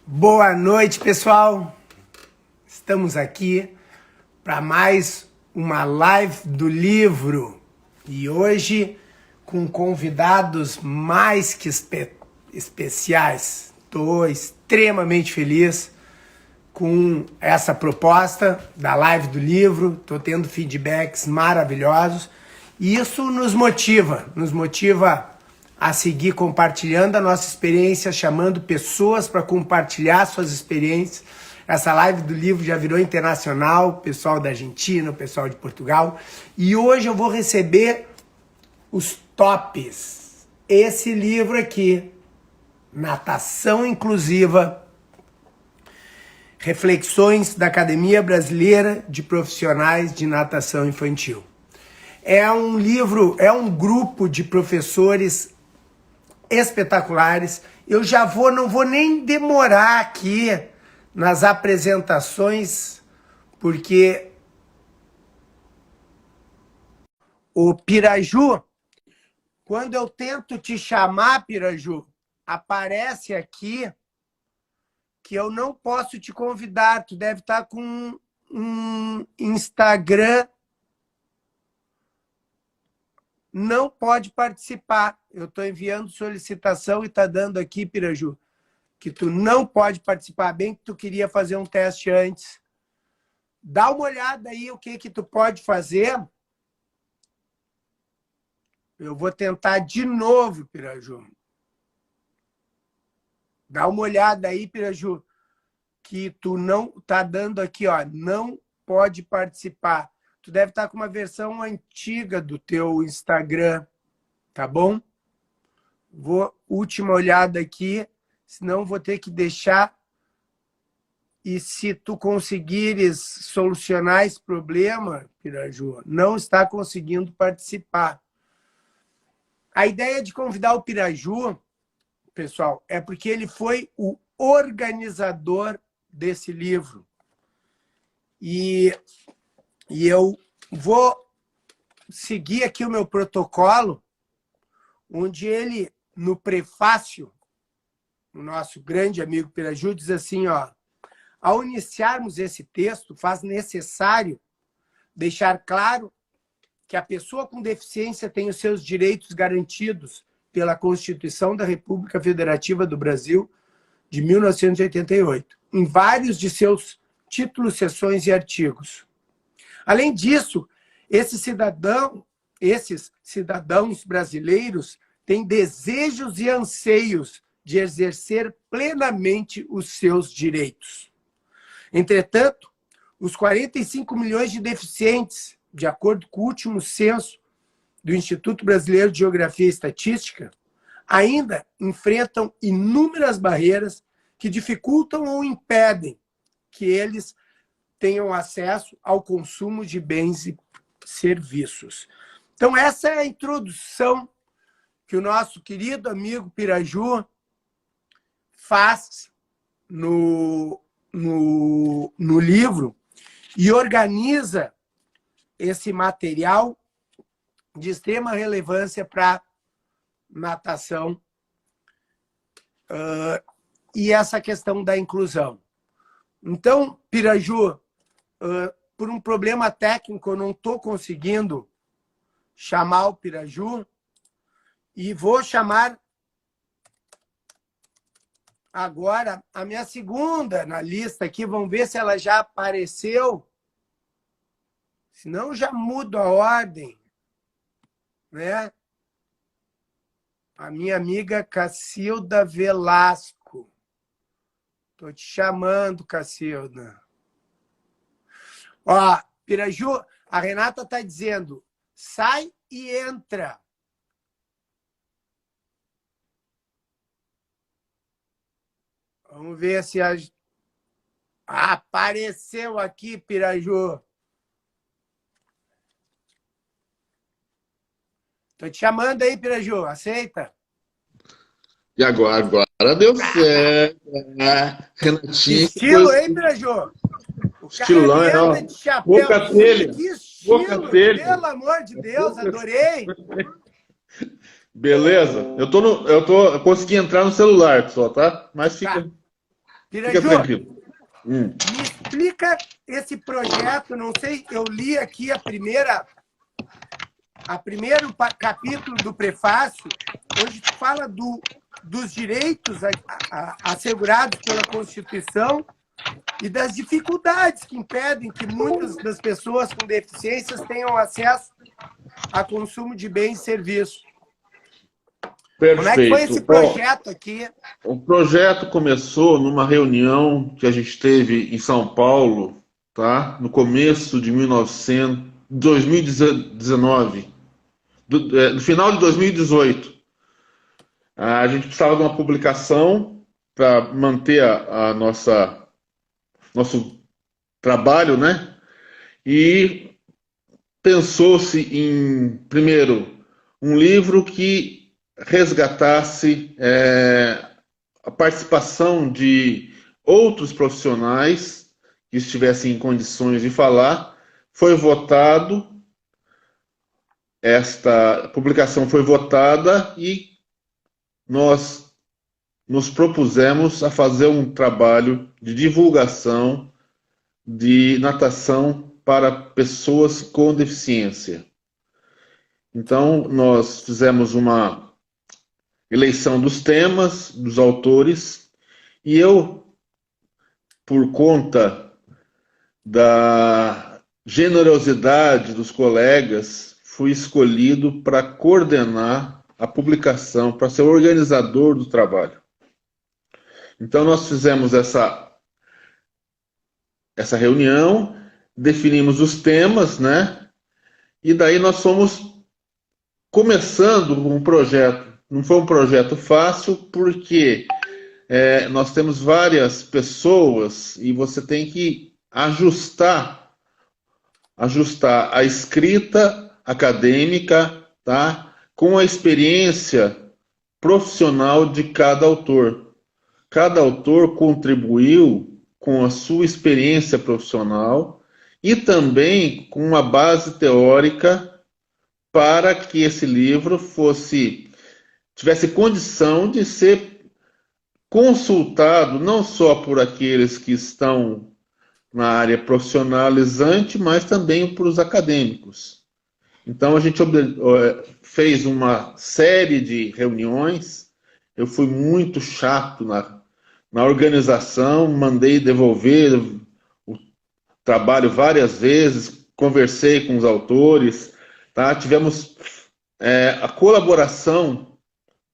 Boa noite, pessoal. Estamos aqui para mais uma live do livro e hoje com convidados mais que especiais. Estou extremamente feliz com essa proposta da live do livro. Estou tendo feedbacks maravilhosos e isso nos motiva a seguir compartilhando a nossa experiência, chamando pessoas para compartilhar suas experiências. Essa live do livro já virou internacional, pessoal da Argentina, o pessoal de Portugal. E hoje eu vou receber os tops. Esse livro aqui, Natação Inclusiva, Reflexões da Academia Brasileira de Profissionais de Natação Infantil. É um livro, é um grupo de professores espetaculares. Eu já não vou nem demorar aqui nas apresentações, porque o Piraju, quando eu tento te chamar, Piraju, aparece aqui que eu não posso te convidar. Tu deve estar com um Instagram, não pode participar. Eu estou enviando solicitação e está dando aqui, Piraju, que tu não pode participar. Bem que tu queria fazer um teste antes. Dá uma olhada aí o que tu pode fazer. Eu vou tentar de novo, Piraju. Dá uma olhada aí, Piraju, que tu não tá dando aqui, ó, não pode participar. Tu deve estar com uma versão antiga do teu Instagram, tá bom? Última olhada aqui, senão vou ter que deixar. E se tu conseguires solucionar esse problema, Piraju, não está conseguindo participar. A ideia de convidar o Piraju, pessoal, é porque ele foi o organizador desse livro. E eu vou seguir aqui o meu protocolo, onde ele, no prefácio, o nosso grande amigo Piraju, diz assim, ó, ao iniciarmos esse texto, faz necessário deixar claro que a pessoa com deficiência tem os seus direitos garantidos pela Constituição da República Federativa do Brasil de 1988, em vários de seus títulos, seções e artigos. Além disso, esses cidadãos brasileiros têm desejos e anseios de exercer plenamente os seus direitos. Entretanto, os 45 milhões de deficientes, de acordo com o último censo do Instituto Brasileiro de Geografia e Estatística, ainda enfrentam inúmeras barreiras que dificultam ou impedem que eles tenham acesso ao consumo de bens e serviços. Então, essa é a introdução que o nosso querido amigo Piraju faz no livro e organiza esse material de extrema relevância para natação e essa questão da inclusão. Então, Piraju, por um problema técnico, eu não estou conseguindo chamar o Piraju e vou chamar agora a minha segunda na lista aqui. Vamos ver se ela já apareceu. Senão, já mudo a ordem, né? A minha amiga Cacilda Velasco. Estou te chamando, Cacilda. Ó, Piraju, a Renata está dizendo, sai e entra. Vamos ver se apareceu aqui, Piraju. Estou te chamando aí, Piraju. Aceita? E agora deu certo. Renatinho. Estilo, hein, Piraju? Estilão, é, ó. Boca telha. Que estilo, Boca telha. pelo amor de Deus, adorei. Beleza? Eu consegui entrar no celular só, tá? Mas fica... Tá. Fica tranquilo. Me explica esse projeto, não sei, eu li aqui o primeiro capítulo do prefácio, onde tu fala dos direitos assegurados pela Constituição e das dificuldades que impedem que muitas das pessoas com deficiências tenham acesso a consumo de bens e serviços. Perfeito. Como é que foi esse projeto aqui? O projeto começou numa reunião que a gente teve em São Paulo, tá? No começo de 2019, no final de 2018. A gente precisava de uma publicação para manter nosso trabalho, né? E pensou-se em, primeiro, um livro que resgatasse a participação de outros profissionais que estivessem em condições de falar. Foi votado, esta publicação foi votada e nós nos propusemos a fazer um trabalho de divulgação de natação para pessoas com deficiência. Então, nós fizemos uma eleição dos temas, dos autores, e eu, por conta da generosidade dos colegas, fui escolhido para coordenar a publicação, para ser o organizador do trabalho. Então, nós fizemos essa reunião, definimos os temas, né? E daí nós fomos começando um projeto. Não foi um projeto fácil, porque nós temos várias pessoas e você tem que ajustar a escrita acadêmica, tá? Com a experiência profissional de cada autor. Cada autor contribuiu com a sua experiência profissional e também com uma base teórica para que esse livro tivesse condição de ser consultado não só por aqueles que estão na área profissionalizante, mas também por os acadêmicos. Então a gente fez uma série de reuniões. Eu fui muito chato na organização, mandei devolver o trabalho várias vezes, conversei com os autores, tá? Tivemos a colaboração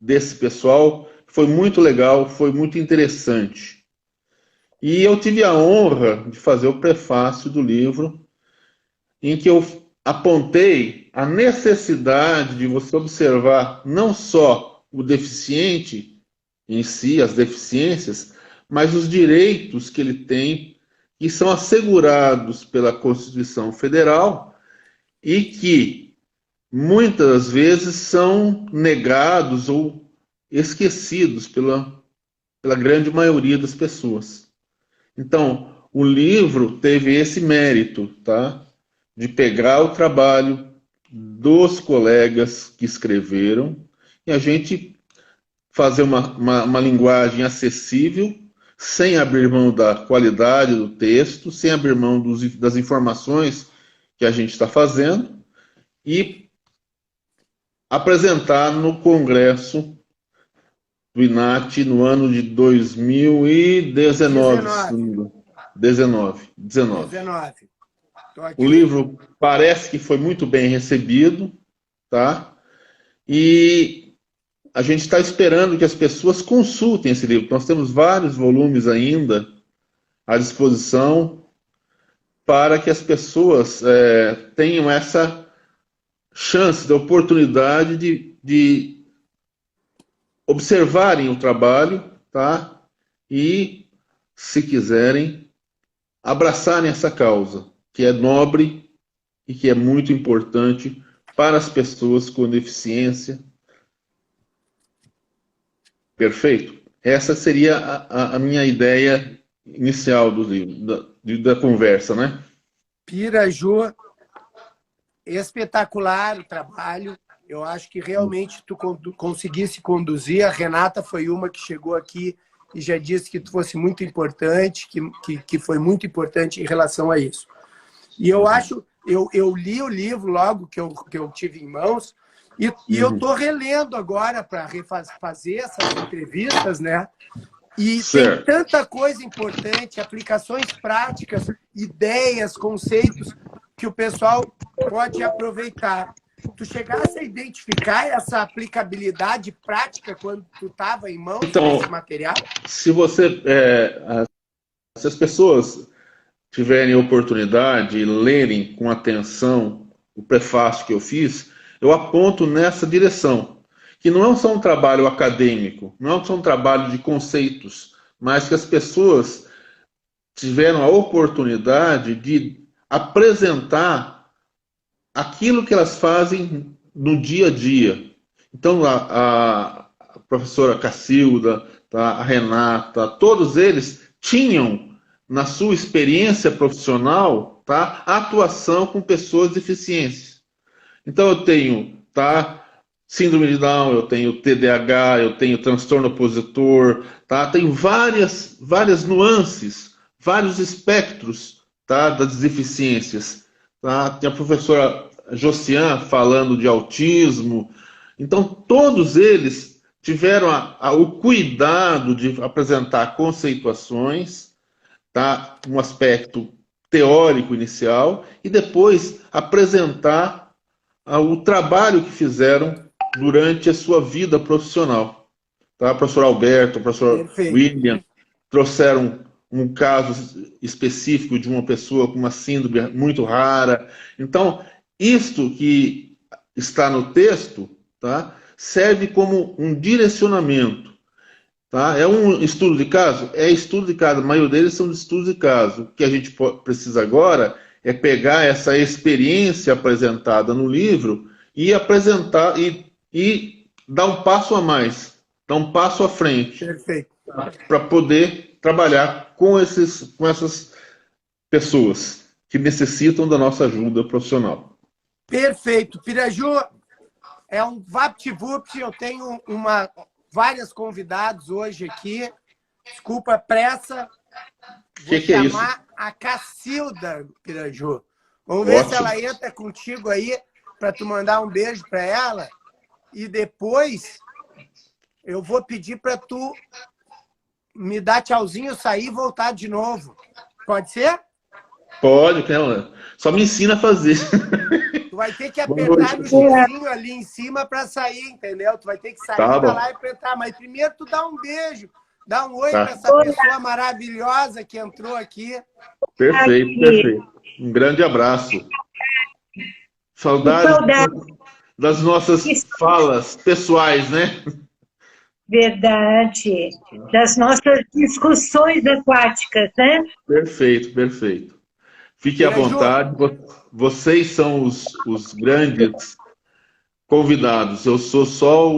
desse pessoal, foi muito legal, foi muito interessante. E eu tive a honra de fazer o prefácio do livro, em que eu apontei a necessidade de você observar não só o deficiente em si, as deficiências, mas os direitos que ele tem, que são assegurados pela Constituição Federal e que muitas vezes são negados ou esquecidos pela grande maioria das pessoas. Então, o livro teve esse mérito, tá? De pegar o trabalho dos colegas que escreveram e a gente fazer uma linguagem acessível, sem abrir mão da qualidade do texto, sem abrir mão das informações que a gente está fazendo, e apresentar no Congresso do INAT no ano de 2019. 19. O livro parece que foi muito bem recebido, tá? E a gente está esperando que as pessoas consultem esse livro. Nós temos vários volumes ainda à disposição para que as pessoas tenham essa chance, de oportunidade de observarem o trabalho, tá? E, se quiserem, abraçarem essa causa, que é nobre e que é muito importante para as pessoas com deficiência. Perfeito? Essa seria a minha ideia inicial do livro, da conversa, né? Piraju, espetacular o trabalho. Eu acho que realmente tu conseguisse conduzir. A Renata foi uma que chegou aqui e já disse que tu fosse muito importante, que foi muito importante em relação a isso. E eu acho, eu li o livro logo que eu tive em mãos, e eu estou relendo agora para fazer essas entrevistas, né? E certo. tem tanta coisa importante, aplicações práticas, ideias, conceitos, que o pessoal pode aproveitar. Tu chegasse a identificar essa aplicabilidade prática quando tu estava em mãos desse material? Se as pessoas tiverem oportunidade e lerem com atenção o prefácio que eu fiz, eu aponto nessa direção, que não é só um trabalho acadêmico, não é só um trabalho de conceitos, mas que as pessoas tiveram a oportunidade de apresentar aquilo que elas fazem no dia a dia. Então, a professora Cacilda, tá, a Renata, todos eles tinham, na sua experiência profissional, tá, a atuação com pessoas deficientes. Então, eu tenho, tá, síndrome de Down, eu tenho TDAH, eu tenho transtorno opositor, tá, tem várias nuances, vários espectros, tá, das deficiências. Tá? Tem a professora Josiane falando de autismo. Então, todos eles tiveram o cuidado de apresentar conceituações, tá? Um aspecto teórico inicial, e depois apresentar o trabalho que fizeram durante a sua vida profissional. Tá? O professor Alberto, o professor William trouxeram um caso específico de uma pessoa com uma síndrome muito rara. Então, isto que está no texto, tá, serve como um direcionamento. Tá? É um estudo de caso? É estudo de caso. A maioria deles são de estudos de caso. O que a gente precisa agora é pegar essa experiência apresentada no livro e apresentar e dar um passo a mais, dar um passo à frente. Perfeito. Para poder trabalhar com essas pessoas que necessitam da nossa ajuda profissional. Perfeito. Piraju, é um vapt-vupt. Eu tenho vários convidados hoje aqui. Desculpa a pressa. Vou chamar a Cacilda, Piraju. Vamos ver se ela entra contigo aí para tu mandar um beijo para ela. E depois eu vou pedir para tu me dar tchauzinho, sair e voltar de novo. Pode ser? Pode, só me ensina a fazer. Tu vai ter que apertar no xizinho ali em cima para sair, entendeu? Tu vai ter que sair da live para entrar. Mas primeiro tu dá um beijo, dá um oi para essa pessoa maravilhosa que entrou aqui. Perfeito, perfeito. Um grande abraço. Saudades das nossas falas pessoais, né? Verdade. Das nossas discussões aquáticas, né? Perfeito, perfeito. Fique à vontade. Vocês são os grandes convidados. Eu sou só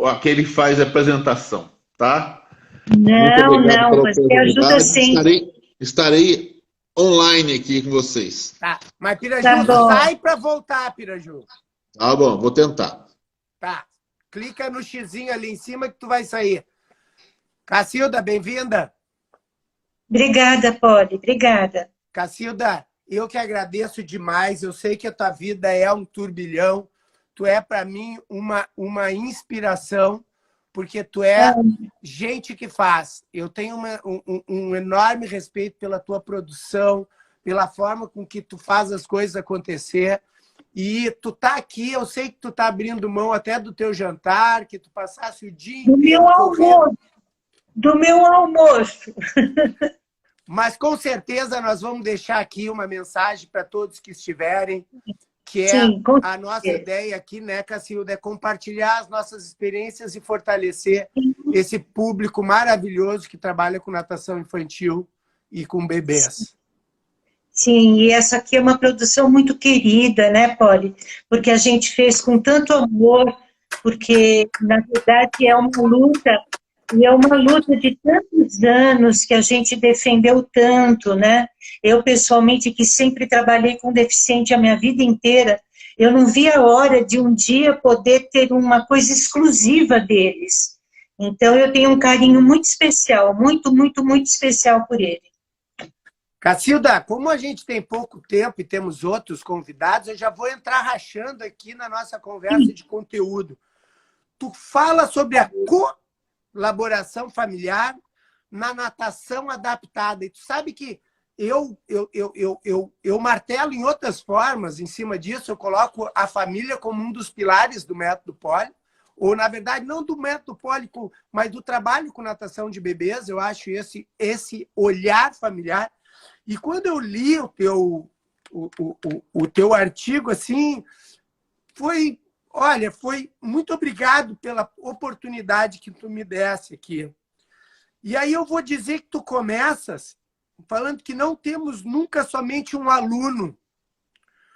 aquele que faz a apresentação, tá? Não, você ajuda sim. Estarei online aqui com vocês. Tá, mas Piraju, sai para voltar, Piraju. Tá bom, vou tentar. Tá, clica no xizinho ali em cima que tu vai sair. Cacilda, bem-vinda. Obrigada, Poli, obrigada. Cacilda, eu que agradeço demais. Eu sei que a tua vida é um turbilhão. Tu é, para mim, uma inspiração, porque tu é gente que faz. Eu tenho um enorme respeito pela tua produção, pela forma com que tu faz as coisas acontecer. E tu tá aqui, eu sei que tu tá abrindo mão até do teu jantar, que tu passasse o dia inteiro. Do meu almoço. Mas com certeza nós vamos deixar aqui uma mensagem para todos que estiverem, que é a nossa ideia aqui, né, Cacilda, é compartilhar as nossas experiências e fortalecer esse público maravilhoso que trabalha com natação infantil e com bebês. Sim, e essa aqui é uma produção muito querida, né, Poli? Porque a gente fez com tanto amor, porque, na verdade, é uma luta, e é uma luta de tantos anos que a gente defendeu tanto, né? Eu, pessoalmente, que sempre trabalhei com deficiente a minha vida inteira, eu não vi a hora de um dia poder ter uma coisa exclusiva deles. Então, eu tenho um carinho muito especial, muito, muito, muito especial por ele. Cacilda, como a gente tem pouco tempo e temos outros convidados, eu já vou entrar rachando aqui na nossa conversa de conteúdo. Tu fala sobre a colaboração familiar na natação adaptada. E tu sabe que eu martelo em outras formas em cima disso, eu coloco a família como um dos pilares do método Poli, ou, na verdade, não do método Poli, mas do trabalho com natação de bebês. Eu acho esse olhar familiar. E quando eu li o teu artigo, assim, foi muito obrigado pela oportunidade que tu me desse aqui. E aí eu vou dizer que tu começas falando que não temos nunca somente um aluno,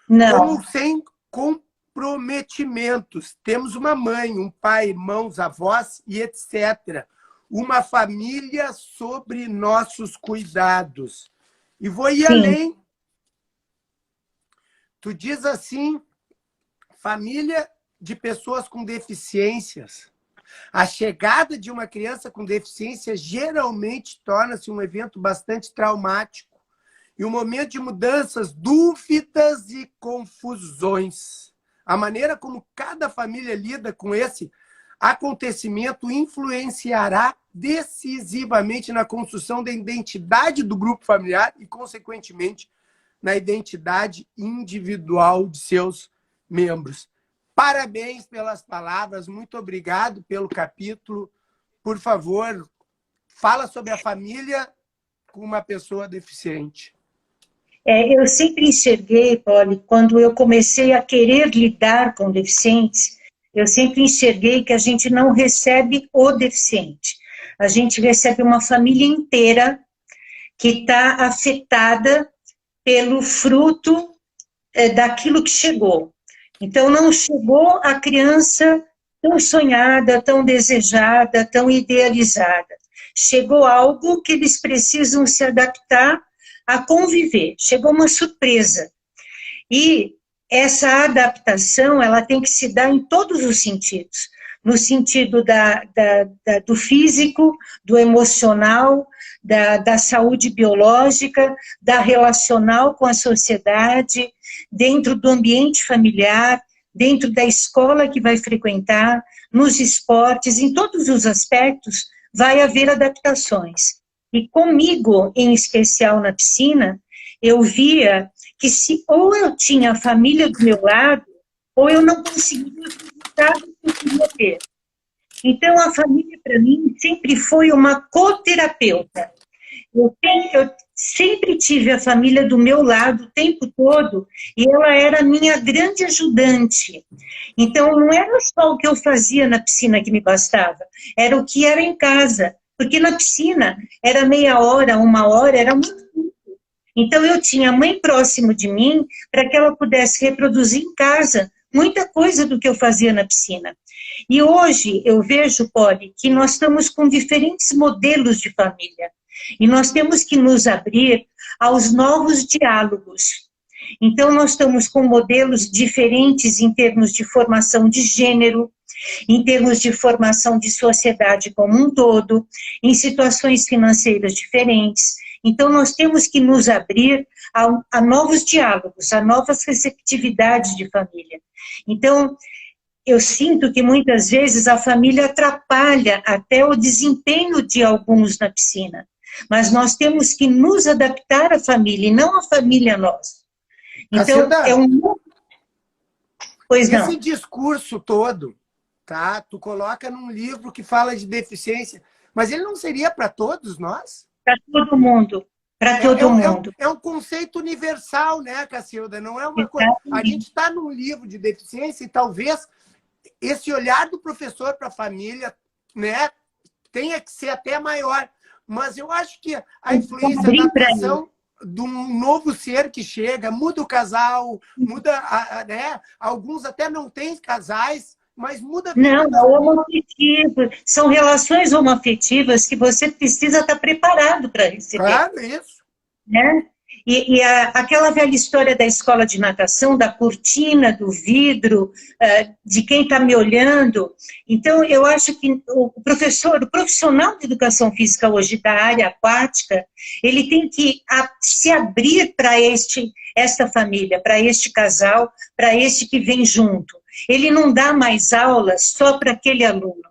como sem comprometimentos. Temos uma mãe, um pai, irmãos, avós e etc. Uma família sobre nossos cuidados. E vou ir além. Tu diz assim, família de pessoas com deficiências. A chegada de uma criança com deficiência geralmente torna-se um evento bastante traumático e um momento de mudanças, dúvidas e confusões. A maneira como cada família lida com esse acontecimento influenciará decisivamente na construção da identidade do grupo familiar e, consequentemente, na identidade individual de seus membros. Parabéns pelas palavras, muito obrigado pelo capítulo. Por favor, fala sobre a família com uma pessoa deficiente. Eu sempre enxerguei, Poli, quando eu comecei a querer lidar com deficientes, eu sempre enxerguei que a gente não recebe o deficiente. A gente recebe uma família inteira que está afetada pelo fruto daquilo que chegou. Então, não chegou a criança tão sonhada, tão desejada, tão idealizada. Chegou algo que eles precisam se adaptar a conviver. Chegou uma surpresa. E essa adaptação, ela tem que se dar em todos os sentidos. No sentido do físico, do emocional, da saúde biológica, da relacional com a sociedade, dentro do ambiente familiar, dentro da escola que vai frequentar, nos esportes, em todos os aspectos, vai haver adaptações. E comigo, em especial na piscina, eu via que ou eu tinha a família do meu lado, ou eu não conseguia os resultados que eu queria ter. Então, a família, para mim, sempre foi uma coterapeuta. Eu sempre tive a família do meu lado o tempo todo e ela era a minha grande ajudante. Então, não era só o que eu fazia na piscina que me bastava, era o que era em casa. Porque na piscina era meia hora, uma hora, era muito tempo. Então, eu tinha a mãe próximo de mim para que ela pudesse reproduzir em casa muita coisa do que eu fazia na piscina. E hoje eu vejo, Poli, que nós estamos com diferentes modelos de família. E nós temos que nos abrir aos novos diálogos. Então, nós estamos com modelos diferentes em termos de formação de gênero, em termos de formação de sociedade como um todo, em situações financeiras diferentes. Então, nós temos que nos abrir a novos diálogos, a novas receptividades de família. Então, eu sinto que muitas vezes a família atrapalha até o desempenho de alguns na piscina. Mas nós temos que nos adaptar à família, e não a família a nós. Então, Pois não. Esse discurso todo, tá? Tu coloca num livro que fala de deficiência, mas ele não seria para todos nós? Para todo mundo. Para todo mundo. É um conceito universal, né, Cacilda? Não é uma coisa. A gente está num livro de deficiência e talvez esse olhar do professor para a família, né, tenha que ser até maior. Mas eu acho que a influência da adaptação de um novo ser que chega, muda o casal, muda, né? Alguns até não têm casais, mas muda a vida. Não, é homoafetivo. São relações homoafetivas que você precisa estar preparado para receber. Claro, isso. Né? Aquela velha história da escola de natação, da cortina, do vidro, de quem está me olhando. Então, eu acho que o profissional de educação física hoje da área aquática, ele tem que se abrir para esta família, para este casal, para este que vem junto. Ele não dá mais aulas só para aquele aluno.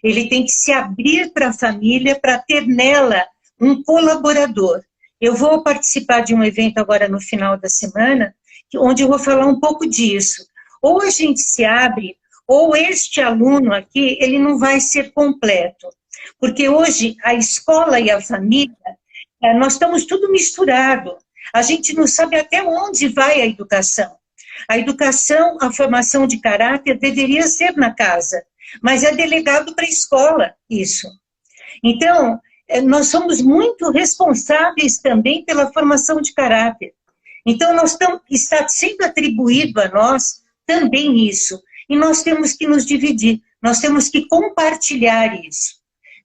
Ele tem que se abrir para a família, para ter nela um colaborador. Eu vou participar de um evento agora no final da semana, onde eu vou falar um pouco disso. Ou a gente se abre, ou este aluno aqui, ele não vai ser completo. Porque hoje a escola e a família, nós estamos tudo misturado. A gente não sabe até onde vai a educação. A educação, a formação de caráter deveria ser na casa, mas é delegado para a escola isso. Então, nós somos muito responsáveis também pela formação de caráter. Então, está sendo atribuído a nós também isso. E nós temos que nos dividir, nós temos que compartilhar isso.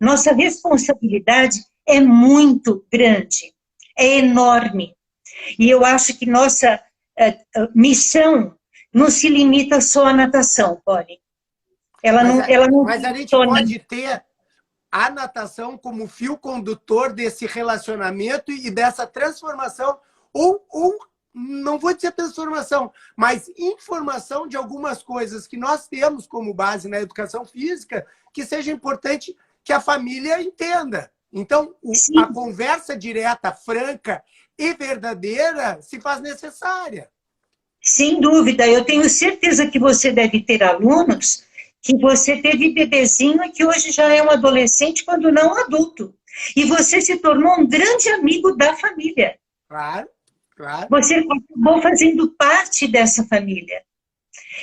Nossa responsabilidade é muito grande, é enorme. E eu acho que nossa missão não se limita só à natação, Polly. Mas a gente pode ter a natação como fio condutor desse relacionamento e dessa transformação, ou não vou dizer transformação, mas informação de algumas coisas que nós temos como base na educação física, que seja importante que a família entenda. Então, a conversa direta, franca e verdadeira se faz necessária. Sem dúvida, eu tenho certeza que você deve ter alunos que você teve bebezinho e que hoje já é um adolescente, quando não adulto. E você se tornou um grande amigo da família. Claro, claro. Você acabou fazendo parte dessa família.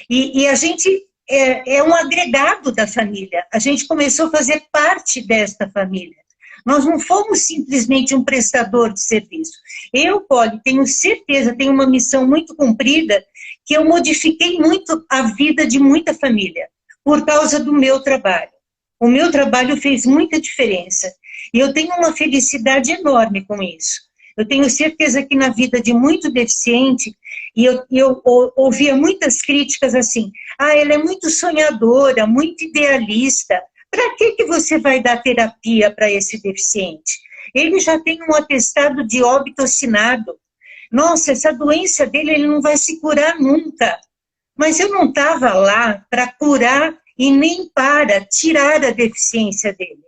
E a gente é um agregado da família. A gente começou a fazer parte desta família. Nós não fomos simplesmente um prestador de serviço. Eu, Polly, tenho certeza, tenho uma missão muito cumprida, que eu modifiquei muito a vida de muita família, por causa do meu trabalho. O meu trabalho fez muita diferença. E eu tenho uma felicidade enorme com isso. Eu tenho certeza que na vida de muito deficiente, e eu ouvia muitas críticas assim, ela é muito sonhadora, muito idealista. Para que você vai dar terapia para esse deficiente? Ele já tem um atestado de óbito assinado. Nossa, essa doença dele, ele não vai se curar nunca. Mas eu não estava lá para curar e nem para tirar a deficiência dele.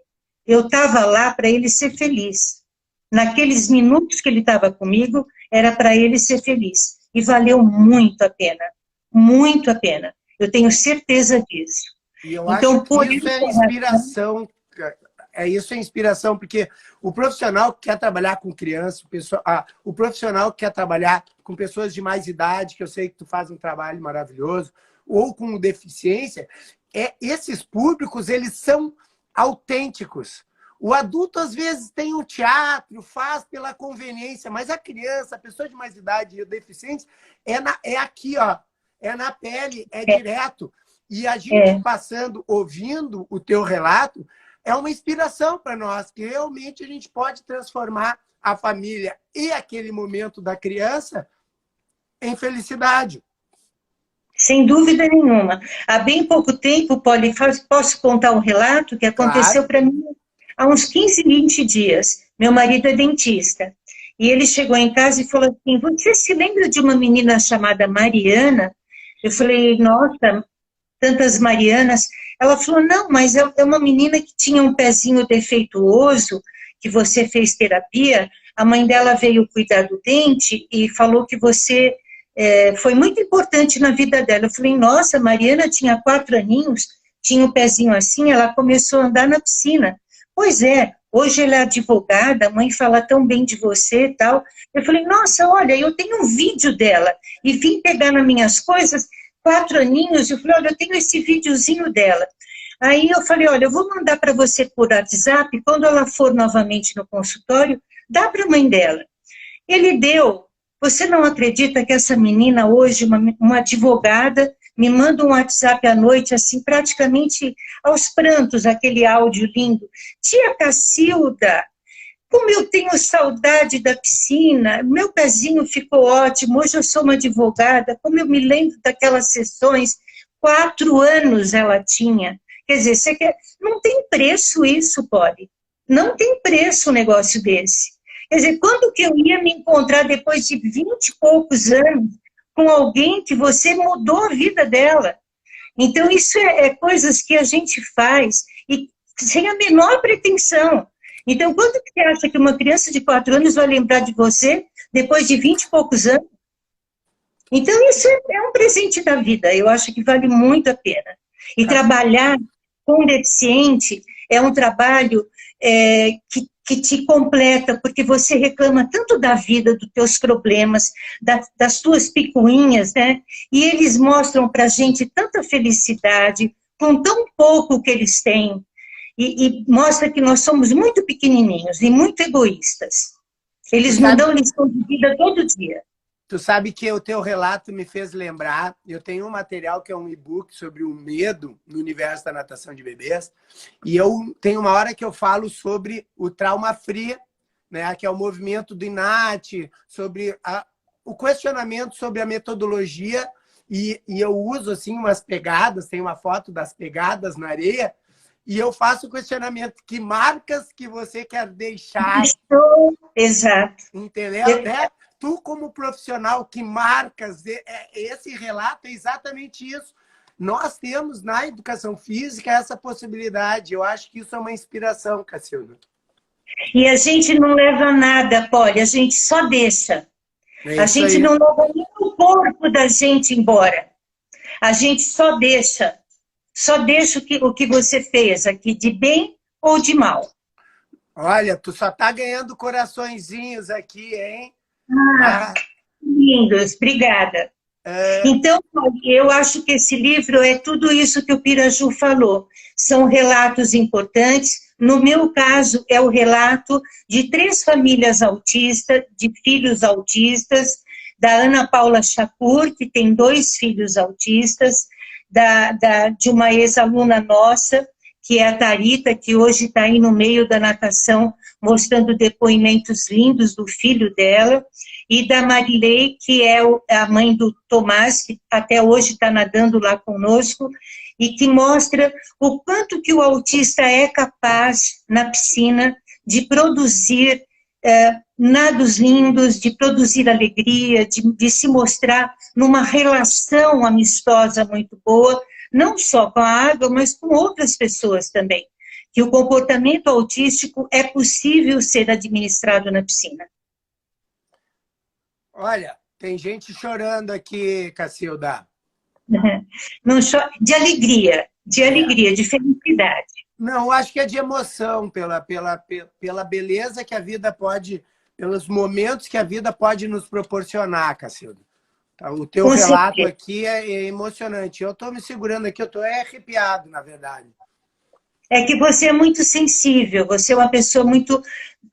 Eu estava lá para ele ser feliz. Naqueles minutos que ele estava comigo, era para ele ser feliz. E valeu muito a pena. Muito a pena. Eu tenho certeza disso. E eu acho que isso é inspiração. Isso é inspiração, porque o profissional que quer trabalhar com criança, o profissional que quer trabalhar com pessoas de mais idade, que eu sei que tu faz um trabalho maravilhoso, ou com deficiência, esses públicos, eles são autênticos. O adulto, às vezes, tem um teatro, faz pela conveniência, mas a criança, a pessoa de mais idade e o deficiente, é aqui, ó, é na pele, é direto. E a gente passando, ouvindo o teu relato, é uma inspiração para nós, que realmente a gente pode transformar a família e aquele momento da criança em felicidade. Sem dúvida nenhuma. Há bem pouco tempo, Polly, posso contar um relato que aconteceu para mim há uns 15, 20 dias. Meu marido é dentista. E ele chegou em casa e falou assim, você se lembra de uma menina chamada Mariana? Eu falei, nossa, tantas Marianas. Ela falou, não, mas é uma menina que tinha um pezinho defeituoso, que você fez terapia, a mãe dela veio cuidar do dente e falou que você foi muito importante na vida dela. Eu falei, nossa, Mariana tinha 4 aninhos, tinha um pezinho assim, ela começou a andar na piscina. Pois é, hoje ela é advogada, a mãe fala tão bem de você e tal. Eu falei, nossa, olha, eu tenho um vídeo dela, e vim pegar nas minhas coisas, 4 aninhos, eu falei, olha, eu tenho esse videozinho dela. Aí eu falei, olha, eu vou mandar para você por WhatsApp, quando ela for novamente no consultório, dá para a mãe dela. Ele deu. Você não acredita que essa menina hoje, uma advogada, me manda um WhatsApp à noite, assim, praticamente aos prantos, aquele áudio lindo. Tia Cacilda, como eu tenho saudade da piscina, meu pezinho ficou ótimo, hoje eu sou uma advogada, como eu me lembro daquelas sessões, 4 anos ela tinha. Quer dizer, não tem preço isso, Polly. Não tem preço um negócio desse. Quer dizer, quando que eu ia me encontrar depois de 20 e poucos anos com alguém que você mudou a vida dela? Então, isso é coisas que a gente faz e sem a menor pretensão. Então, quando que você acha que uma criança de 4 anos vai lembrar de você depois de 20 e poucos anos? Então, isso é um presente da vida. Eu acho que vale muito a pena. E trabalhar com deficiente é um trabalho que te completa, porque você reclama tanto da vida, dos teus problemas, das tuas picuinhas, né? E eles mostram para a gente tanta felicidade, com tão pouco que eles têm, e mostra que nós somos muito pequenininhos e muito egoístas. Eles nos dão lição de vida todo dia. Tu sabe que o teu relato me fez lembrar, eu tenho um material que é um e-book sobre o medo no universo da natação de bebês, e eu tenho uma hora que eu falo sobre o trauma free, né, que é o movimento do INAT, sobre o questionamento sobre a metodologia, e eu uso assim umas pegadas, tem uma foto das pegadas na areia, e eu faço o questionamento, que marcas que você quer deixar? Exato. Entendeu? Tu, como profissional, que marcas, esse relato é exatamente isso. Nós temos na educação física essa possibilidade. Eu acho que isso é uma inspiração, Cacilda. E a gente não leva nada, Polly, a gente só deixa. A gente não leva nem o corpo da gente embora. A gente só deixa. Só deixa o que você fez aqui, de bem ou de mal. Olha, tu só tá ganhando coraçõezinhos aqui, hein? Lindos, obrigada. Então, eu acho que esse livro é tudo isso que o Piraju falou. São relatos importantes. No meu caso, é o relato de 3 famílias autistas, de filhos autistas, da Ana Paula Chapur, que tem 2 filhos autistas, de uma ex-aluna nossa, que é a Tarita, que hoje está aí no meio da natação, mostrando depoimentos lindos do filho dela, e da Marilei, que é a mãe do Tomás, que até hoje está nadando lá conosco, e que mostra o quanto que o autista é capaz, na piscina, de produzir nados lindos, de produzir alegria, de se mostrar numa relação amistosa muito boa, não só com a água, mas com outras pessoas também. Que o comportamento autístico é possível ser administrado na piscina. Olha, tem gente chorando aqui, Cacilda. Não de alegria, de felicidade. Não, acho que é de emoção, pela beleza que a vida pode, pelos momentos que a vida pode nos proporcionar, Cacilda. O teu relato aqui é emocionante. Eu estou me segurando aqui, eu estou arrepiado, na verdade. É que você é muito sensível, você é uma pessoa muito...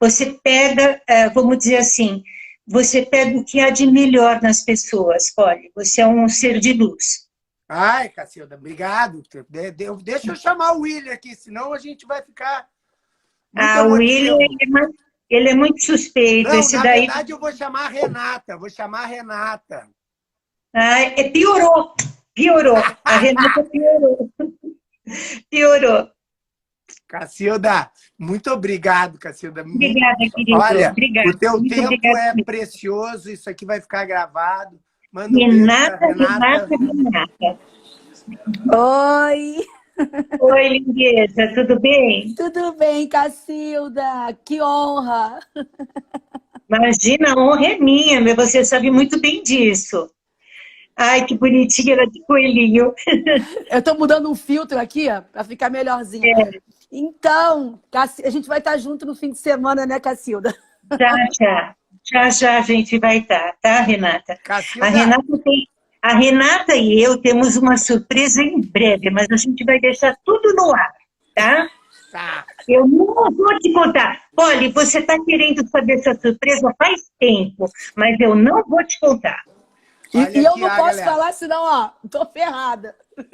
Você pega, vamos dizer assim, você pega o que há de melhor nas pessoas, Polly. Você é um ser de luz. Ai, Cacilda, obrigado. Deixa eu chamar o William aqui, senão a gente vai ficar... O William, ele é muito suspeito. Não, na verdade, eu vou chamar a Renata. Piorou. A Renata piorou. Cacilda, muito obrigado, Cacilda. Obrigada, querido. Olha, obrigada. O teu tempo obrigada. É precioso, isso aqui vai ficar gravado. Manda Renata. Oi! Oi, lindeza, tudo bem? Tudo bem, Cacilda? Que honra! Imagina, a honra é minha, mas você sabe muito bem disso. Ai, que bonitinha, ela de coelhinho. Eu tô mudando um filtro aqui, ó, pra ficar melhorzinho. Então, a gente vai estar junto no fim de semana, né, Cacilda? Já a gente vai estar, tá, Renata? Cacilda. A Renata e eu temos uma surpresa em breve, mas a gente vai deixar tudo no ar, tá? Tá. Eu não vou te contar. Olha, você está querendo saber essa surpresa faz tempo, mas eu não vou te contar. E eu não posso falar, senão, ó, tô ferrada. O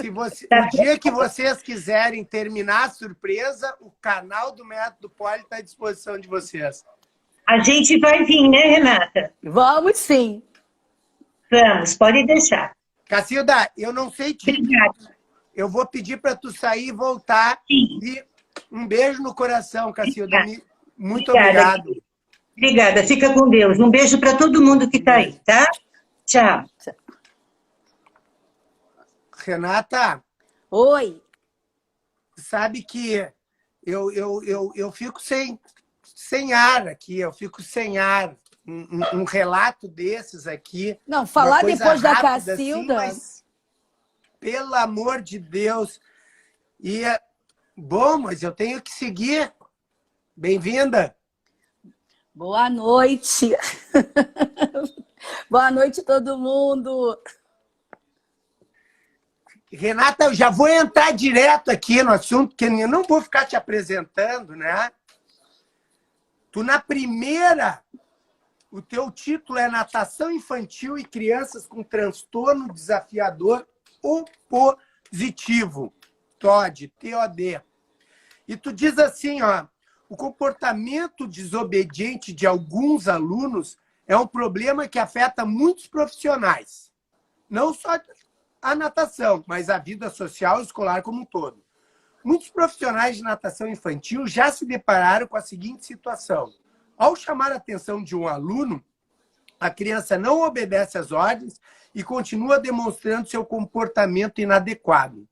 dia que vocês quiserem terminar a surpresa, o canal do Método Polly está à disposição de vocês. A gente vai vir, né, Renata? Vamos sim. Vamos, pode deixar. Cacilda, eu não sei te... Obrigada. Eu vou pedir para tu sair e voltar. Sim. E um beijo no coração, Cacilda. Muito Obrigada. obrigado. Obrigada, fica com Deus. Um beijo para todo mundo que está aí, tá? Tchau. Renata, Oi. sabe que eu fico sem ar aqui, eu fico sem ar. Um relato desses aqui. Não, falar depois da rápida, Cacilda... assim, mas, pelo amor de Deus. E, bom, mas eu tenho que seguir. Bem-vinda. Boa noite. Boa noite, todo mundo. Renata, eu já vou entrar direto aqui no assunto, porque eu não vou ficar te apresentando, né? Tu, na primeira, o teu título é Natação Infantil e Crianças com Transtorno Desafiador Opositivo. TOD, T-O-D. E tu diz assim, ó, o comportamento desobediente de alguns alunos é um problema que afeta muitos profissionais. Não só a natação, mas a vida social e escolar como um todo. Muitos profissionais de natação infantil já se depararam com a seguinte situação. Ao chamar a atenção de um aluno, a criança não obedece às ordens e continua demonstrando seu comportamento inadequado.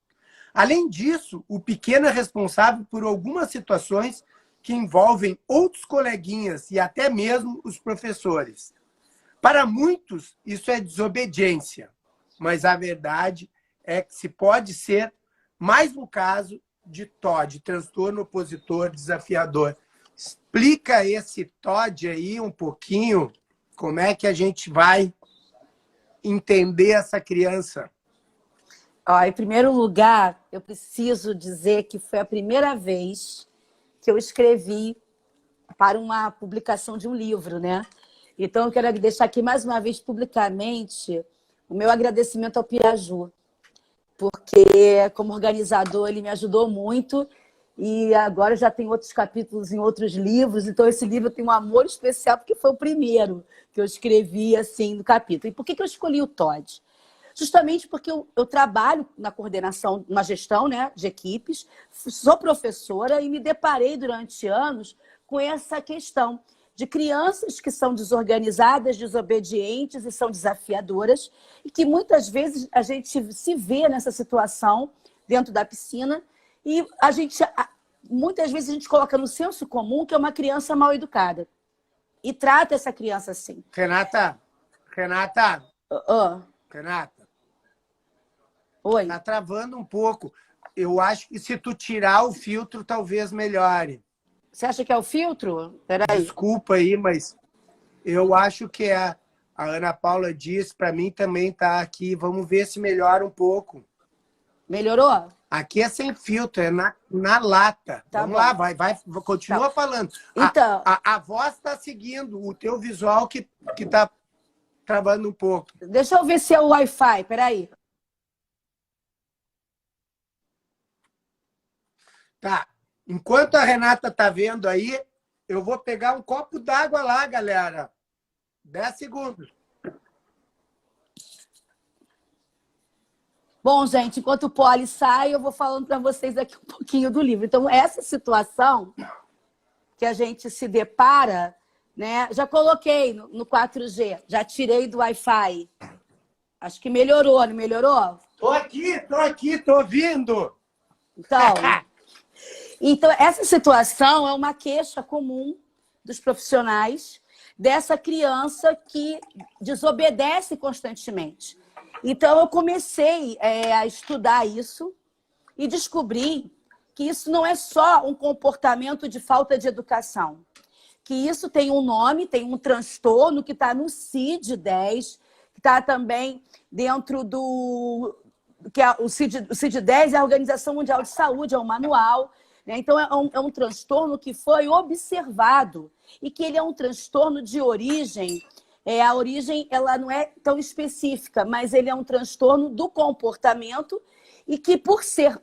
Além disso, o pequeno é responsável por algumas situações que envolvem outros coleguinhas e até mesmo os professores. Para muitos, isso é desobediência, mas a verdade é que se pode ser mais no caso de TOD, transtorno opositor desafiador. Explica esse TOD aí um pouquinho, como é que a gente vai entender essa criança. Ó, em primeiro lugar, eu preciso dizer que foi a primeira vez que eu escrevi para uma publicação de um livro, né? Então, eu quero deixar aqui mais uma vez publicamente o meu agradecimento ao Piraju, porque como organizador ele me ajudou muito e agora já tem outros capítulos em outros livros, então esse livro tem um amor especial porque foi o primeiro que eu escrevi assim no capítulo. E por que eu escolhi o TOD? Justamente porque eu trabalho na coordenação, na gestão, né, de equipes, sou professora e me deparei durante anos com essa questão de crianças que são desorganizadas, desobedientes e são desafiadoras e que muitas vezes a gente se vê nessa situação dentro da piscina e muitas vezes a gente coloca no senso comum que é uma criança mal educada e trata essa criança assim. Renata. Oi. Tá travando um pouco. Eu acho que se tu tirar o filtro, talvez melhore. Você acha que é o filtro? Peraí. Desculpa aí, mas eu acho que a Ana Paula disse, para mim também tá aqui. Vamos ver se melhora um pouco. Melhorou? Aqui é sem filtro, é na lata. Tá Vamos bom. lá, vai, continua Tá. falando. Então, a voz está seguindo o teu visual que tá travando um pouco. deixa eu ver se é o Wi-Fi, peraí. Tá. Enquanto a Renata tá vendo aí, eu vou pegar um copo d'água lá, galera. 10 segundos. Bom, gente, enquanto o Poli sai, eu vou falando para vocês aqui um pouquinho do livro. Então, essa situação que a gente se depara, né? Já coloquei no 4G, já tirei do Wi-Fi. Acho que melhorou, não melhorou? Tô aqui, tô ouvindo. Então, essa situação é uma queixa comum dos profissionais dessa criança que desobedece constantemente. Então, eu comecei a estudar isso e descobri que isso não é só um comportamento de falta de educação, que isso tem um nome, tem um transtorno que está no CID-10, que está também dentro do... que o CID-10 é a Organização Mundial de Saúde, é um manual. Então, é um transtorno que foi observado e que ele é um transtorno de origem. A origem ela não é tão específica, mas ele é um transtorno do comportamento e que, por ser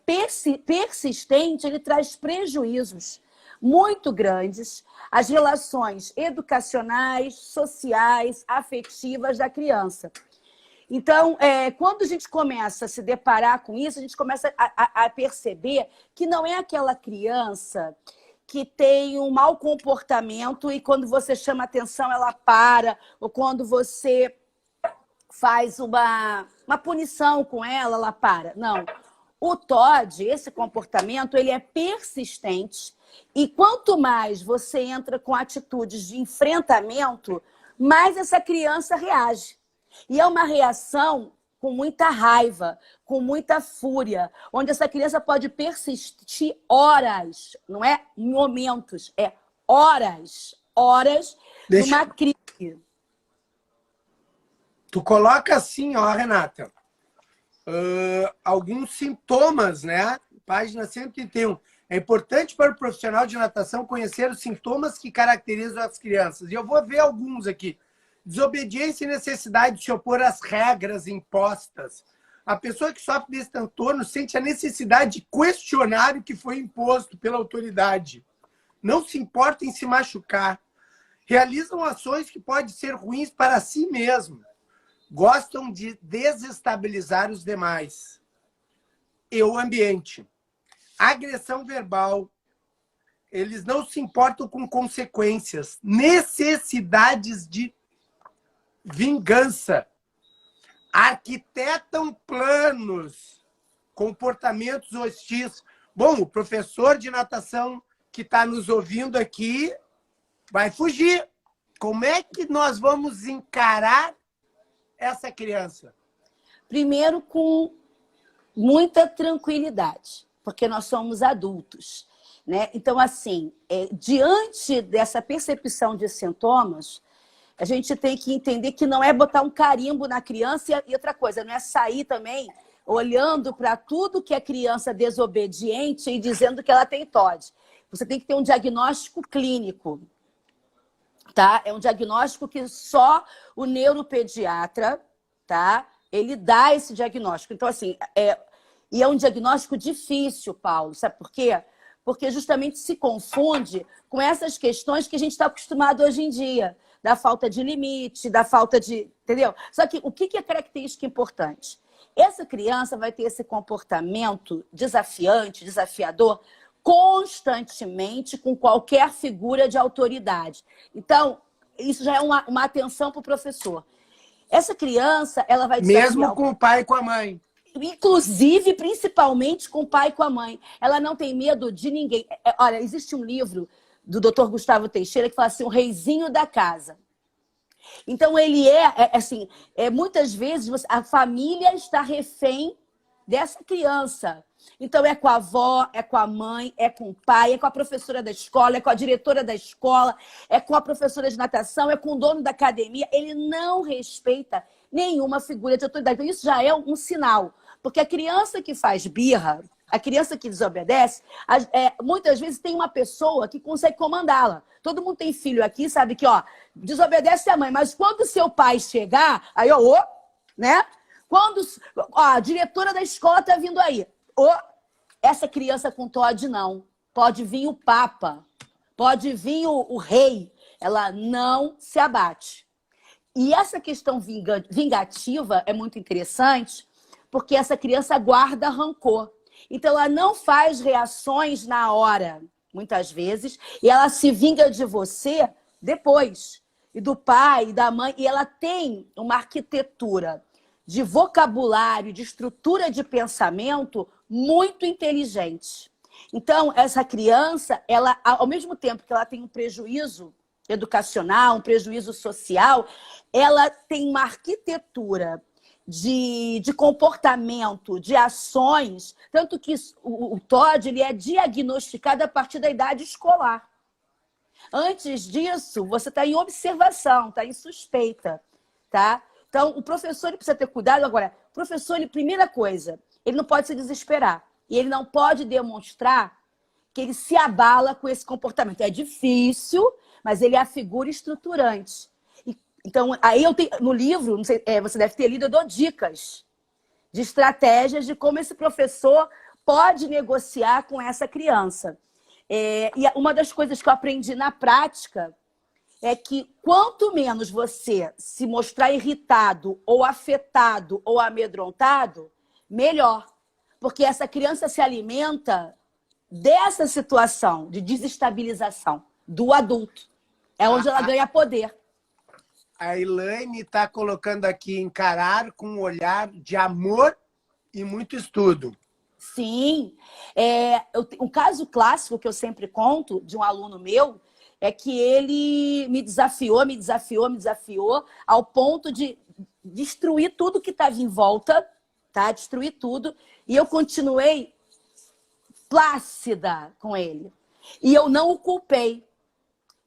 persistente, ele traz prejuízos. muito grandes as relações educacionais, sociais, afetivas da criança. Então, quando a gente começa a se deparar com isso, a gente começa a perceber que não é aquela criança que tem um mau comportamento e quando você chama atenção ela para, ou quando você faz uma punição com ela para. Não. O TOD, esse comportamento, ele é persistente e quanto mais você entra com atitudes de enfrentamento, mais essa criança reage. E é uma reação com muita raiva, com muita fúria, onde essa criança pode persistir horas, não é momentos, é horas numa crise. Tu coloca assim, ó, Renata, alguns sintomas, né? Página 131. É importante para o profissional de natação conhecer os sintomas que caracterizam as crianças. E eu vou ver alguns aqui. Desobediência e necessidade de se opor às regras impostas. A pessoa que sofre desse transtorno sente a necessidade de questionar o que foi imposto pela autoridade. Não se importa em se machucar. Realizam ações que podem ser ruins para si mesmo. Gostam de desestabilizar os demais. E o ambiente. Agressão verbal. Eles não se importam com consequências. Necessidades de vingança. Arquitetam planos. Comportamentos hostis. Bom, o professor de natação que está nos ouvindo aqui vai fugir. Como é que nós vamos encarar essa criança? Primeiro, com muita tranquilidade, porque nós somos adultos, né? Então, assim, diante dessa percepção de sintomas, a gente tem que entender que não é botar um carimbo na criança e outra coisa, não é sair também olhando para tudo que é criança desobediente e dizendo que ela tem TOD. Você tem que ter um diagnóstico clínico, tá? É um diagnóstico que só o neuropediatra, tá? Ele dá esse diagnóstico. Então, assim, e é um diagnóstico difícil, Paulo. Sabe por quê? Porque justamente se confunde com essas questões que a gente está acostumado hoje em dia, da falta de limite, da falta de... Entendeu? Só que o que é característica importante? Essa criança vai ter esse comportamento desafiante, desafiador, constantemente com qualquer figura de autoridade. Então, isso já é uma atenção para o professor. Essa criança, ela vai desafiar... Mesmo com o pai e com a mãe. Inclusive, principalmente com o pai e com a mãe. Ela não tem medo de ninguém. Olha, existe um livro do Dr. Gustavo Teixeira que fala assim, o reizinho da casa. Então, ele assim, muitas vezes a família está refém dessa criança. Então, é com a avó, é com a mãe, é com o pai, é com a professora da escola, é com a diretora da escola, é com a professora de natação, é com o dono da academia. Ele não respeita nenhuma figura de autoridade. Então, isso já é um sinal. Porque a criança que faz birra, a criança que desobedece, muitas vezes tem uma pessoa que consegue comandá-la. Todo mundo tem filho aqui, sabe que, ó, desobedece a mãe, mas quando o seu pai chegar, aí, ó, né? Quando a diretora da escola tá vindo aí, essa criança com TOD não. Pode vir o Papa, pode vir o rei, ela não se abate. E essa questão vingativa é muito interessante, porque essa criança guarda rancor. Então, ela não faz reações na hora, muitas vezes, e ela se vinga de você depois, e do pai, e da mãe, e ela tem uma arquitetura de vocabulário, de estrutura de pensamento muito inteligente. Então, essa criança, ela, ao mesmo tempo que ela tem um prejuízo educacional, um prejuízo social, ela tem uma arquitetura de comportamento, de ações, tanto que o TOD ele é diagnosticado a partir da idade escolar. Antes disso, você está em observação, está em suspeita, tá? Então, o professor ele precisa ter cuidado. Agora, o professor, primeira coisa, ele não pode se desesperar. E ele não pode demonstrar que ele se abala com esse comportamento. É difícil, mas ele é a figura estruturante. Então, aí eu tenho, no livro, não sei, você deve ter lido, eu dou dicas de estratégias de como esse professor pode negociar com essa criança. E uma das coisas que eu aprendi na prática é que quanto menos você se mostrar irritado, ou afetado, ou amedrontado, melhor. Porque essa criança se alimenta dessa situação de desestabilização do adulto. É onde ela ganha poder. A Elaine está colocando aqui encarar com um olhar de amor e muito estudo. Sim. Um caso clássico que eu sempre conto de um aluno meu é que ele me desafiou, ao ponto de destruir tudo que estava em volta, tá? Destruir tudo. E eu continuei plácida com ele. E eu não o culpei.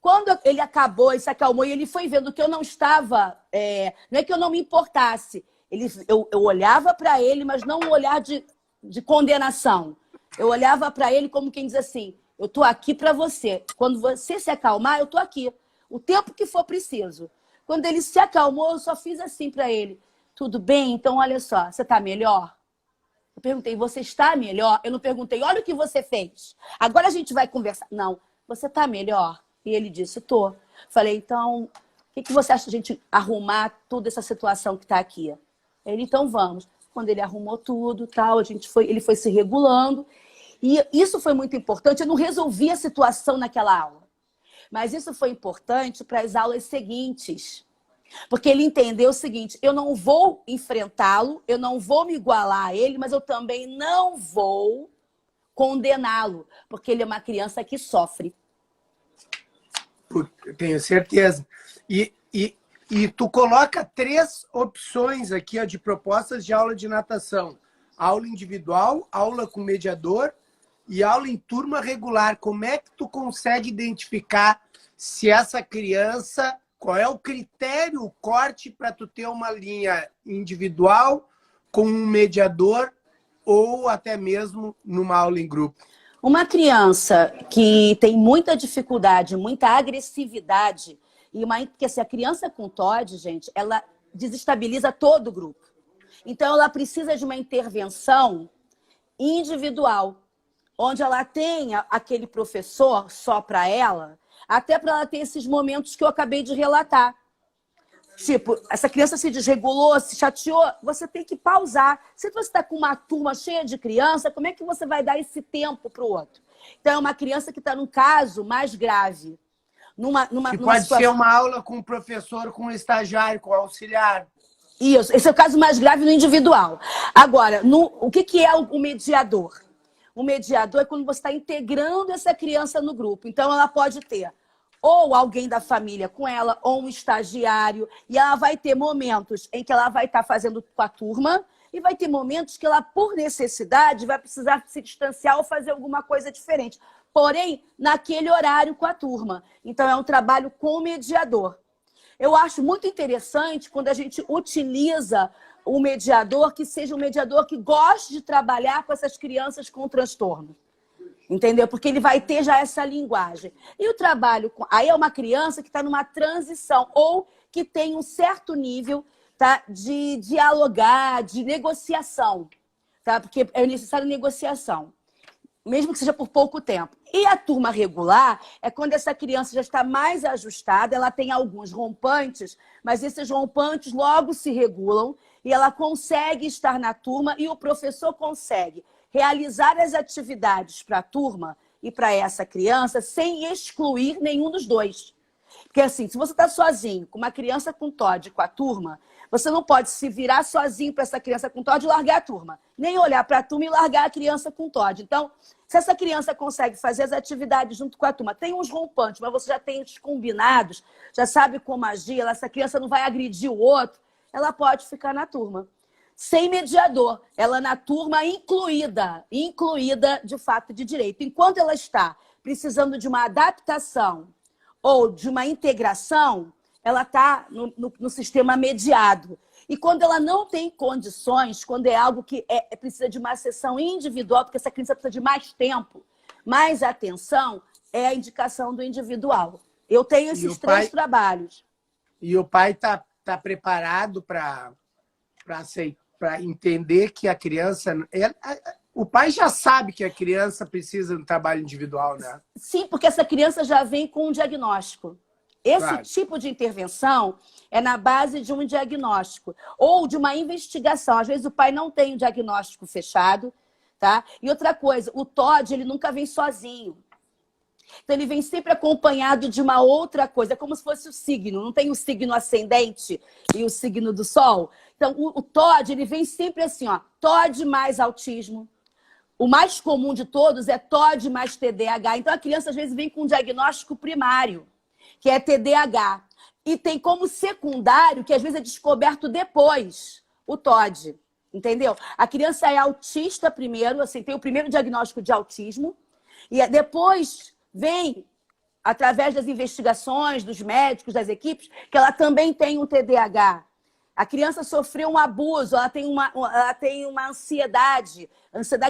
Quando ele acabou e se acalmou, e ele foi vendo que eu não estava... não é que eu não me importasse. Eu olhava para ele, mas não um olhar de condenação. Eu olhava para ele como quem diz assim, eu estou aqui para você. Quando você se acalmar, eu estou aqui. O tempo que for preciso. Quando ele se acalmou, eu só fiz assim para ele. Tudo bem? Então, olha só, você está melhor? Eu perguntei, você está melhor? Eu não perguntei, olha o que você fez. Agora a gente vai conversar. Não, você está melhor? E ele disse, tô. Falei, então, o que você acha de a gente arrumar toda essa situação que está aqui? Ele, então vamos. Quando ele arrumou tudo, tal, ele foi se regulando. E isso foi muito importante. Eu não resolvi a situação naquela aula. Mas isso foi importante para as aulas seguintes. Porque ele entendeu o seguinte, eu não vou enfrentá-lo, eu não vou me igualar a ele, mas eu também não vou condená-lo, porque ele é uma criança que sofre. Tenho certeza. E tu coloca 3 opções aqui, ó, de propostas de aula de natação. Aula individual, aula com mediador e aula em turma regular. Como é que tu consegue identificar se essa criança... Qual é o critério, o corte para tu ter uma linha individual com um mediador ou até mesmo numa aula em grupo? Uma criança que tem muita dificuldade, muita agressividade, porque assim, a criança com TOD, gente, ela desestabiliza todo o grupo. Então, ela precisa de uma intervenção individual, onde ela tenha aquele professor só para ela, até para ela ter esses momentos que eu acabei de relatar. Tipo, essa criança se desregulou, se chateou, você tem que pausar. Se você está com uma turma cheia de criança, como é que você vai dar esse tempo para o outro? Então, é uma criança que está num caso mais grave. Que pode ser uma aula com o professor, com o estagiário, com o auxiliar. Isso, esse é o caso mais grave no individual. Agora, o que é o mediador? O mediador é quando você está integrando essa criança no grupo. Então, ela pode ter ou alguém da família com ela, ou um estagiário, e ela vai ter momentos em que ela vai estar fazendo com a turma, e vai ter momentos que ela, por necessidade, vai precisar se distanciar ou fazer alguma coisa diferente. Porém, naquele horário com a turma. Então, é um trabalho com o mediador. Eu acho muito interessante quando a gente utiliza o mediador, que seja um mediador que goste de trabalhar com essas crianças com transtorno. Entendeu? Porque ele vai ter já essa linguagem. E o trabalho... Aí é uma criança que está numa transição ou que tem um certo nível, tá, de dialogar, de negociação. Tá? Porque é necessário negociação. Mesmo que seja por pouco tempo. E a turma regular é quando essa criança já está mais ajustada, ela tem alguns rompantes, mas esses rompantes logo se regulam e ela consegue estar na turma e o professor consegue realizar as atividades para a turma e para essa criança sem excluir nenhum dos dois. Porque assim, se você está sozinho com uma criança com TOD com a turma, você não pode se virar sozinho para essa criança com TOD e largar a turma. Nem olhar para a turma e largar a criança com TOD. Então, se essa criança consegue fazer as atividades junto com a turma, tem uns rompantes, mas você já tem os combinados, já sabe como agir, essa criança não vai agredir o outro, ela pode ficar na turma. Sem mediador, ela na turma incluída de fato de direito. Enquanto ela está precisando de uma adaptação ou de uma integração, ela está no sistema mediado. E quando ela não tem condições, quando é algo que precisa de uma sessão individual, porque essa criança precisa de mais tempo, mais atenção, é a indicação do individual. Eu tenho esses 3 trabalhos. E o pai está preparado para entender que a criança... o pai já sabe que a criança precisa de um trabalho individual, né? Sim, porque essa criança já vem com um diagnóstico. Esse Claro. tipo de intervenção é na base de um diagnóstico ou de uma investigação. Às vezes o pai não tem o diagnóstico fechado, tá? E outra coisa, o TOD, ele nunca vem sozinho. Então ele vem sempre acompanhado de uma outra coisa, é como se fosse o signo. Não tem o signo ascendente e o signo do sol? Então o TOD, ele vem sempre assim, ó, TOD mais autismo. O mais comum de todos é TOD mais TDAH. Então a criança às vezes vem com um diagnóstico primário, que é TDAH. E tem como secundário, que às vezes é descoberto depois, o TOD. Entendeu? A criança é autista primeiro, assim, tem o primeiro diagnóstico de autismo, e depois vem, através das investigações, dos médicos, das equipes, que ela também tem um TDAH. A criança sofreu um abuso, ela tem uma ansiedade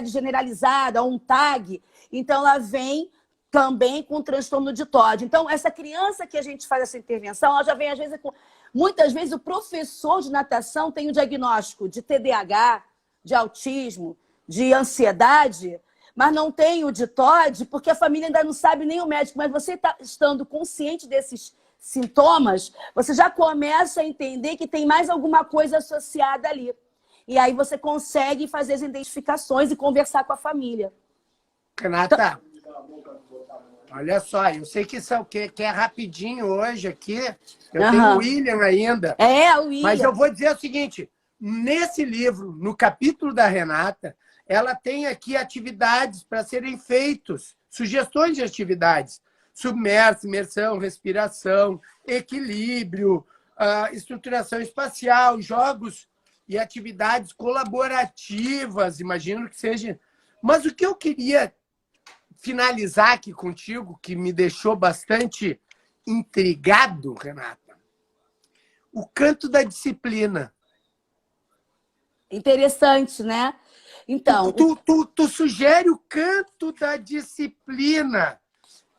generalizada, um TAG. Então, ela vem também com transtorno de TOD. Então, essa criança que a gente faz essa intervenção, ela já vem, às vezes, com... Muitas vezes, o professor de natação tem o diagnóstico de TDAH, de autismo, de ansiedade, mas não tem o de TOD, porque a família ainda não sabe nem o médico. Mas você estando consciente desses sintomas, você já começa a entender que tem mais alguma coisa associada ali. E aí você consegue fazer as identificações e conversar com a família. Renata, olha só, eu sei que isso que é rapidinho hoje aqui. Eu tenho o William ainda. O William. Mas eu vou dizer o seguinte, nesse livro, no capítulo da Renata, ela tem aqui atividades para serem feitas, sugestões de atividades. Submerso, imersão, respiração, equilíbrio, estruturação espacial, jogos e atividades colaborativas, imagino que seja. Mas o que eu queria finalizar aqui contigo, que me deixou bastante intrigado, Renata, o canto da disciplina. Interessante, né? Então, tu sugere o canto da disciplina.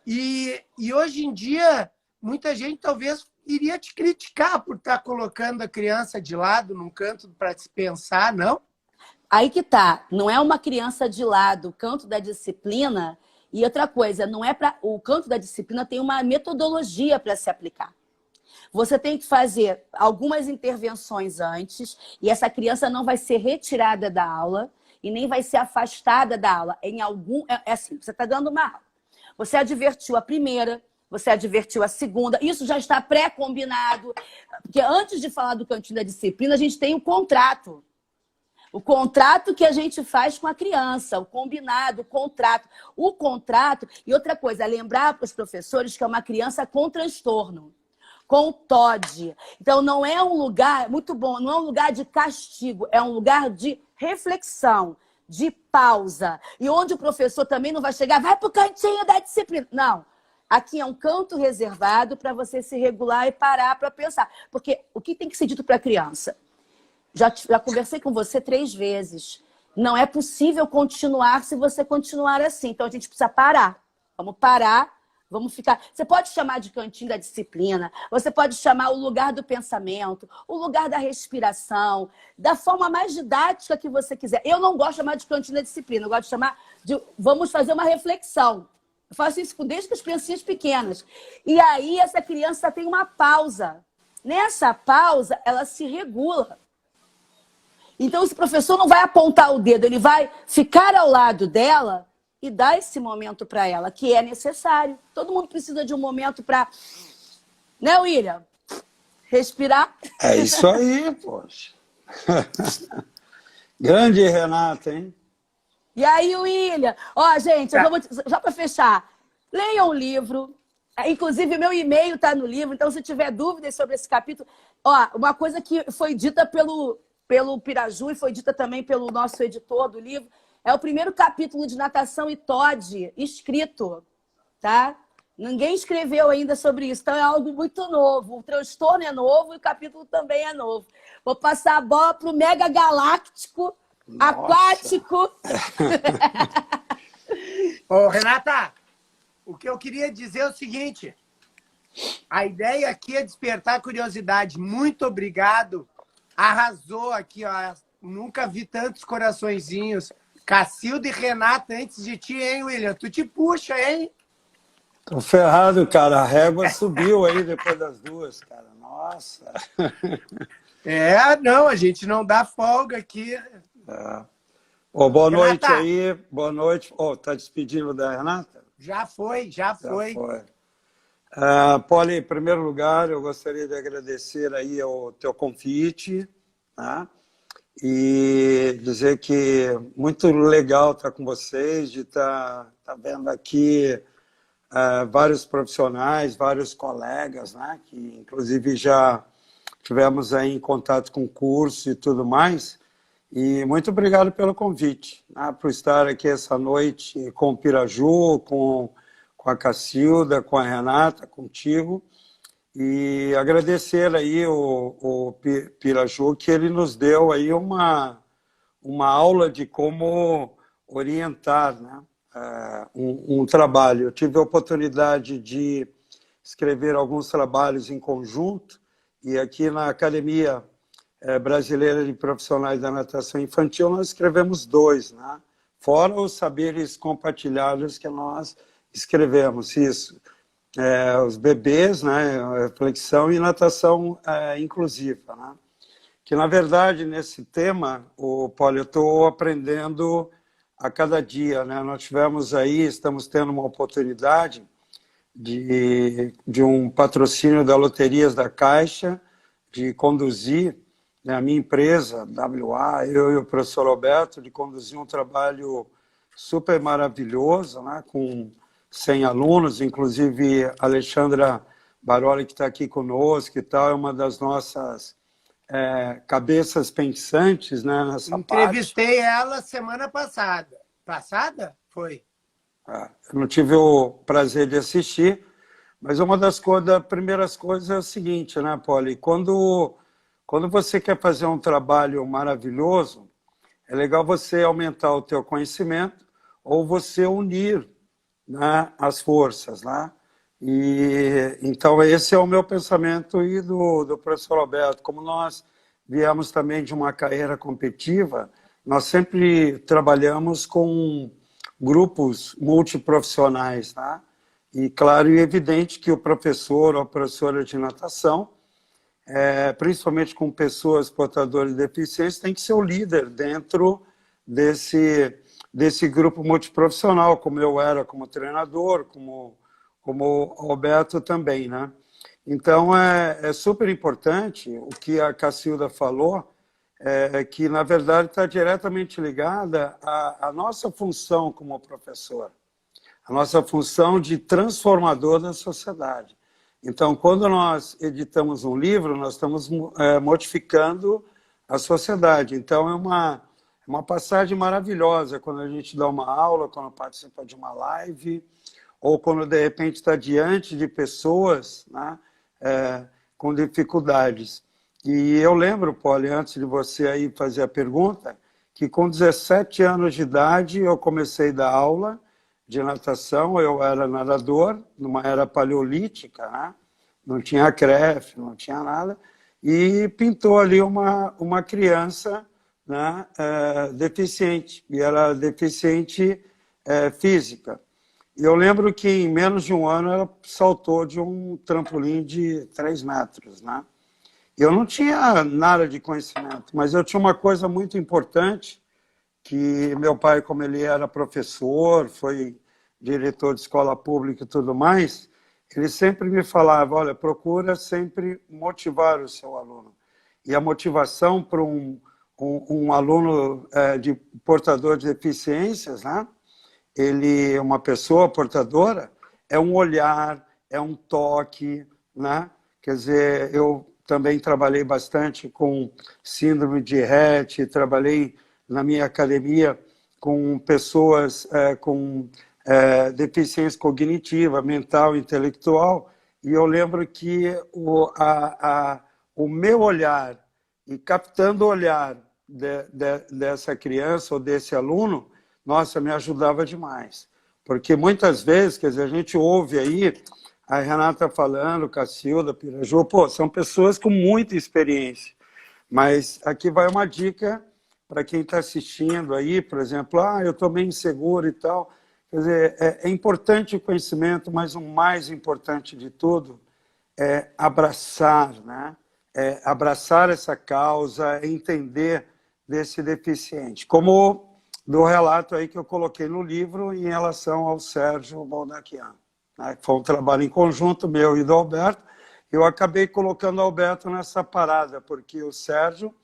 E hoje em dia, muita gente talvez iria te criticar por estar colocando a criança de lado num canto para se pensar, não? Aí que tá. Não é uma criança de lado. O canto da disciplina... E outra coisa, não é para o canto da disciplina tem uma metodologia para se aplicar. Você tem que fazer algumas intervenções antes e essa criança não vai ser retirada da aula e nem vai ser afastada da aula. É assim, você está dando uma aula. Você advertiu a primeira, você advertiu a segunda. Isso já está pré-combinado. Porque antes de falar do cantinho da disciplina, a gente tem o contrato. O contrato que a gente faz com a criança, o combinado, o contrato. O contrato, e outra coisa, lembrar para os professores que é uma criança com transtorno, com TOD. Então, não é um lugar, muito bom, não é um lugar de castigo, é um lugar de reflexão, de pausa. E onde o professor também não vai chegar, vai para o cantinho da disciplina. Não. Aqui é um canto reservado para você se regular e parar para pensar. Porque o que tem que ser dito para a criança? Já conversei com você 3 vezes. Não é possível continuar se você continuar assim. Então, a gente precisa parar. Vamos parar, vamos ficar... Você pode chamar de cantinho da disciplina, você pode chamar o lugar do pensamento, o lugar da respiração, da forma mais didática que você quiser. Eu não gosto de chamar de cantinho da disciplina, eu gosto de chamar de... Vamos fazer uma reflexão. Eu faço isso desde com as criancinhas pequenas. E aí, essa criança tem uma pausa. Nessa pausa, ela se regula. Então, esse professor não vai apontar o dedo, ele vai ficar ao lado dela e dar esse momento para ela, que é necessário. Todo mundo precisa de um momento para... Né, William? Respirar. É isso aí, poxa. Grande Renata, hein? E aí, William? Ó, gente, eu vou, já para fechar, leiam o livro. Inclusive, meu e-mail está no livro, então, se tiver dúvidas sobre esse capítulo... Ó, uma coisa que foi dita pelo Piraju e foi dita também pelo nosso editor do livro, é o primeiro capítulo de natação e TOD escrito, tá? Ninguém escreveu ainda sobre isso, então é algo muito novo. O transtorno é novo e o capítulo também é novo. Vou passar a bola para o mega galáctico, aquático. Ô, Renata, o que eu queria dizer é o seguinte, a ideia aqui é despertar curiosidade. Muito obrigado. Arrasou aqui, ó. Nunca vi tantos coraçõezinhos. Cacilda e Renata antes de ti, hein, William? Tu te puxa, hein? Tô ferrado, cara. A régua subiu aí depois das duas, cara. Nossa. Não, a gente não dá folga aqui. Ô, boa Renata. noite aí. Boa noite. Tá despedindo da Renata? Já foi. Poli, em primeiro lugar, eu gostaria de agradecer aí o teu convite, tá? E dizer que muito legal estar com vocês, de estar vendo aqui vários profissionais, vários colegas, né? Que inclusive já tivemos aí em contato com curso e tudo mais. E muito obrigado pelo convite, né? Por estar aqui essa noite com o Piraju, com a Cacilda, com a Renata, contigo. E agradecer aí o Piraju, que ele nos deu aí uma aula de como orientar, né? Um trabalho. Eu tive a oportunidade de escrever alguns trabalhos em conjunto, e aqui na Academia Brasileira de Profissionais da Natação Infantil nós escrevemos 2, né? Fora os saberes compartilhados que nós escrevemos, isso. Os bebês, né, flexão e natação inclusiva, né? Que, na verdade, nesse tema, Paulo, eu estou aprendendo a cada dia, né? Nós tivemos aí, estamos tendo uma oportunidade de um patrocínio da Loterias da Caixa, de conduzir, né, a minha empresa, WA, eu e o professor Roberto, de conduzir um trabalho super maravilhoso, né, com 100 alunos, inclusive a Alexandra Baroli, que está aqui conosco e tal, é uma das nossas cabeças pensantes, né, nessa Entrevistei parte. ela semana passada. Passada? Foi. Eu não tive o prazer de assistir, mas uma das primeiras coisas é o seguinte, né, Poli? Quando você quer fazer um trabalho maravilhoso, é legal você aumentar o teu conhecimento ou você unir, né, as forças, né? E então esse é o meu pensamento e do professor Roberto. Como nós viemos também de uma carreira competitiva, nós sempre trabalhamos com grupos multiprofissionais, né? E claro e evidente que o professor ou a professora de natação, principalmente com pessoas portadoras de deficiência, tem que ser o líder dentro desse grupo multiprofissional, como eu era como treinador, como o Roberto também, né? Então, é super importante o que a Cacilda falou, que, na verdade, está diretamente ligada à nossa função como professor, a nossa função de transformador da sociedade. Então, quando nós editamos um livro, nós estamos modificando a sociedade. Então, é uma passagem maravilhosa quando a gente dá uma aula, quando participa de uma live, ou quando, de repente, está diante de pessoas, né, com dificuldades. E eu lembro, Poli, antes de você aí fazer a pergunta, que com 17 anos de idade eu comecei a dar aula de natação, eu era nadador, numa era paleolítica, né? Não tinha CREF, não tinha nada, e pintou ali uma criança, né, deficiente, e era deficiente física. E eu lembro que em menos de um ano ela saltou de um trampolim de 3 metros, né? Eu não tinha nada de conhecimento, mas eu tinha uma coisa muito importante, que meu pai, como ele era professor, foi diretor de escola pública e tudo mais, ele sempre me falava, olha, procura sempre motivar o seu aluno. E a motivação para um aluno de portador de deficiências, né? Ele, uma pessoa portadora, é um olhar, é um toque, né? Quer dizer, eu também trabalhei bastante com síndrome de Rett, trabalhei na minha academia com pessoas com deficiência cognitiva, mental, intelectual, e eu lembro que o meu olhar, e captando o olhar dessa criança ou desse aluno, nossa, me ajudava demais. Porque muitas vezes, quer dizer, a gente ouve aí a Renata falando, Cacilda, Piraju, são pessoas com muita experiência. Mas aqui vai uma dica para quem está assistindo aí, por exemplo, eu estou meio inseguro e tal. Quer dizer, é importante o conhecimento, mas o mais importante de tudo é abraçar, né? É abraçar essa causa, é entender desse deficiente. Como do relato aí que eu coloquei no livro em relação ao Sérgio Baldaquian, né? Foi um trabalho em conjunto meu e do Alberto. Eu acabei colocando o Alberto nessa parada, porque o Sérgio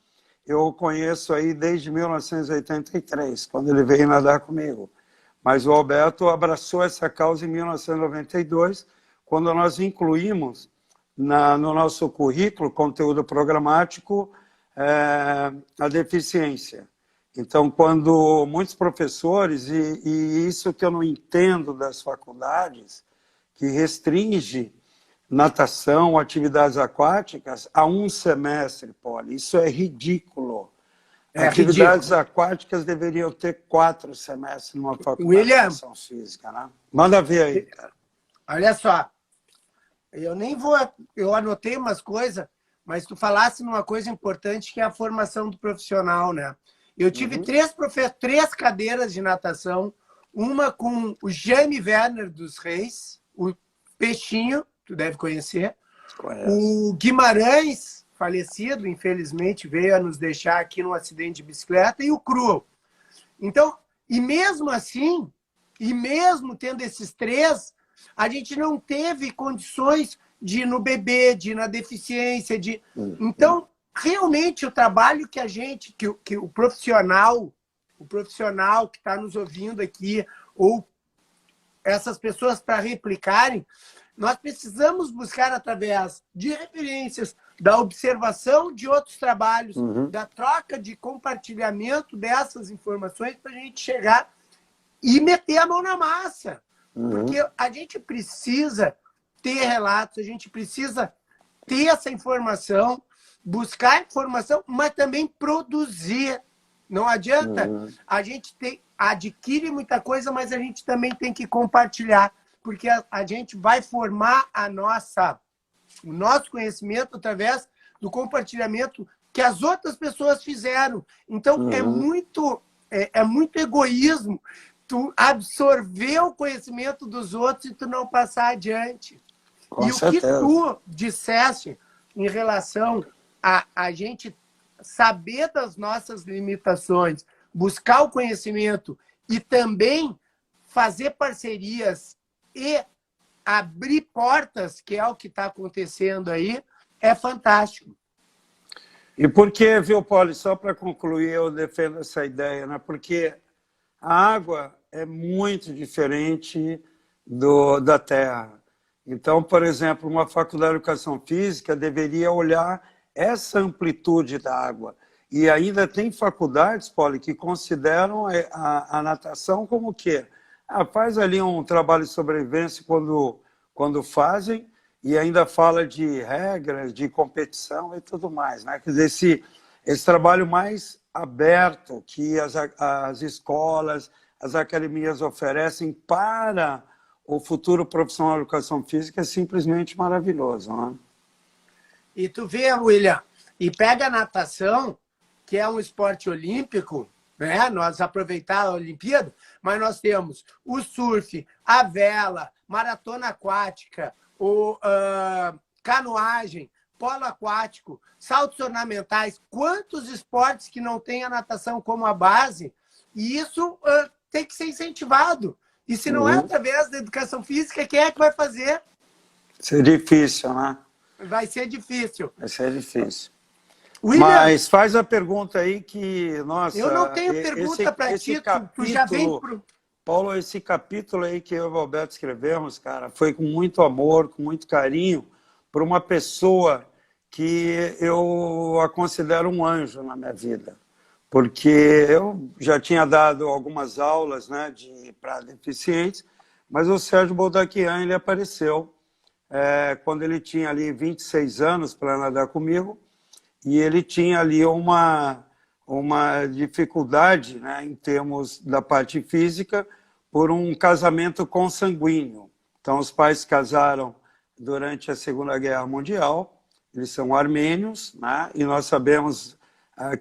eu o conheço aí desde 1983, quando ele veio nadar comigo. Mas o Alberto abraçou essa causa em 1992, quando nós incluímos no nosso currículo, conteúdo programático, a deficiência. Então, quando muitos professores, e isso que eu não entendo das faculdades, que restringe natação, atividades aquáticas, a um semestre, Poli. Isso é ridículo. Atividades aquáticas deveriam ter 4 semestres numa faculdade de educação física, né? Manda ver aí, cara. Olha só, eu nem vou... Eu anotei umas coisas, mas tu falasse numa coisa importante que é a formação do profissional, né? Eu tive 3 cadeiras de natação, uma com o Jaime Werner dos Reis, o Peixinho, tu deve conhecer, o Guimarães, falecido, infelizmente, veio a nos deixar aqui num acidente de bicicleta, e o Cruel. Então, e mesmo assim, e mesmo tendo esses 3, a gente não teve condições de ir no bebê, de ir na deficiência, de... Então, realmente, o trabalho que a gente, que o profissional que está nos ouvindo aqui, ou essas pessoas para replicarem, nós precisamos buscar através de referências, da observação de outros trabalhos, da troca de compartilhamento dessas informações para a gente chegar e meter a mão na massa. Porque a gente precisa ter relatos, a gente precisa ter essa informação, buscar informação, mas também produzir. Não adianta a gente adquire muita coisa, mas a gente também tem que compartilhar, porque a gente vai formar o nosso conhecimento através do compartilhamento que as outras pessoas fizeram. Então, é muito egoísmo tu absorver o conhecimento dos outros e tu não passar adiante. Com e certeza. O que tu disseste em relação a gente saber das nossas limitações, buscar o conhecimento e também fazer parcerias e abrir portas, que é o que está acontecendo aí, é fantástico. E por que, viu, Poli, só para concluir, eu defendo essa ideia, né? Porque a água é muito diferente da terra. Então, por exemplo, uma faculdade de educação física deveria olhar essa amplitude da água. E ainda tem faculdades, Poli, que consideram a natação como o quê? Faz ali um trabalho de sobrevivência quando fazem, e ainda fala de regras, de competição e tudo mais, né? Quer dizer, esse trabalho mais aberto que as escolas, as academias oferecem para o futuro profissional de educação física é simplesmente maravilhoso, né? E tu vê, William, e pega a natação, que é um esporte olímpico, né? Nós aproveitar a Olimpíada, mas nós temos o surf, a vela, maratona aquática, canoagem, polo aquático, saltos ornamentais. Quantos esportes que não tem a natação como a base? E isso tem que ser incentivado. E se não é através da educação física, quem é que vai fazer? Ser difícil, né? Vai ser difícil. Vai ser difícil. William, mas faz a pergunta aí que, nossa... Eu não tenho pergunta para ti, tu já vem pro... Paulo, esse capítulo aí que eu e o Alberto escrevemos, cara, foi com muito amor, com muito carinho, por uma pessoa que eu a considero um anjo na minha vida. Porque eu já tinha dado algumas aulas, né, para deficientes, mas o Sérgio Baldaquian, ele apareceu quando ele tinha ali 26 anos para nadar comigo, e ele tinha ali uma dificuldade, né, em termos da parte física, por um casamento consanguíneo. Então, os pais se casaram durante a Segunda Guerra Mundial, eles são armênios, né, e nós sabemos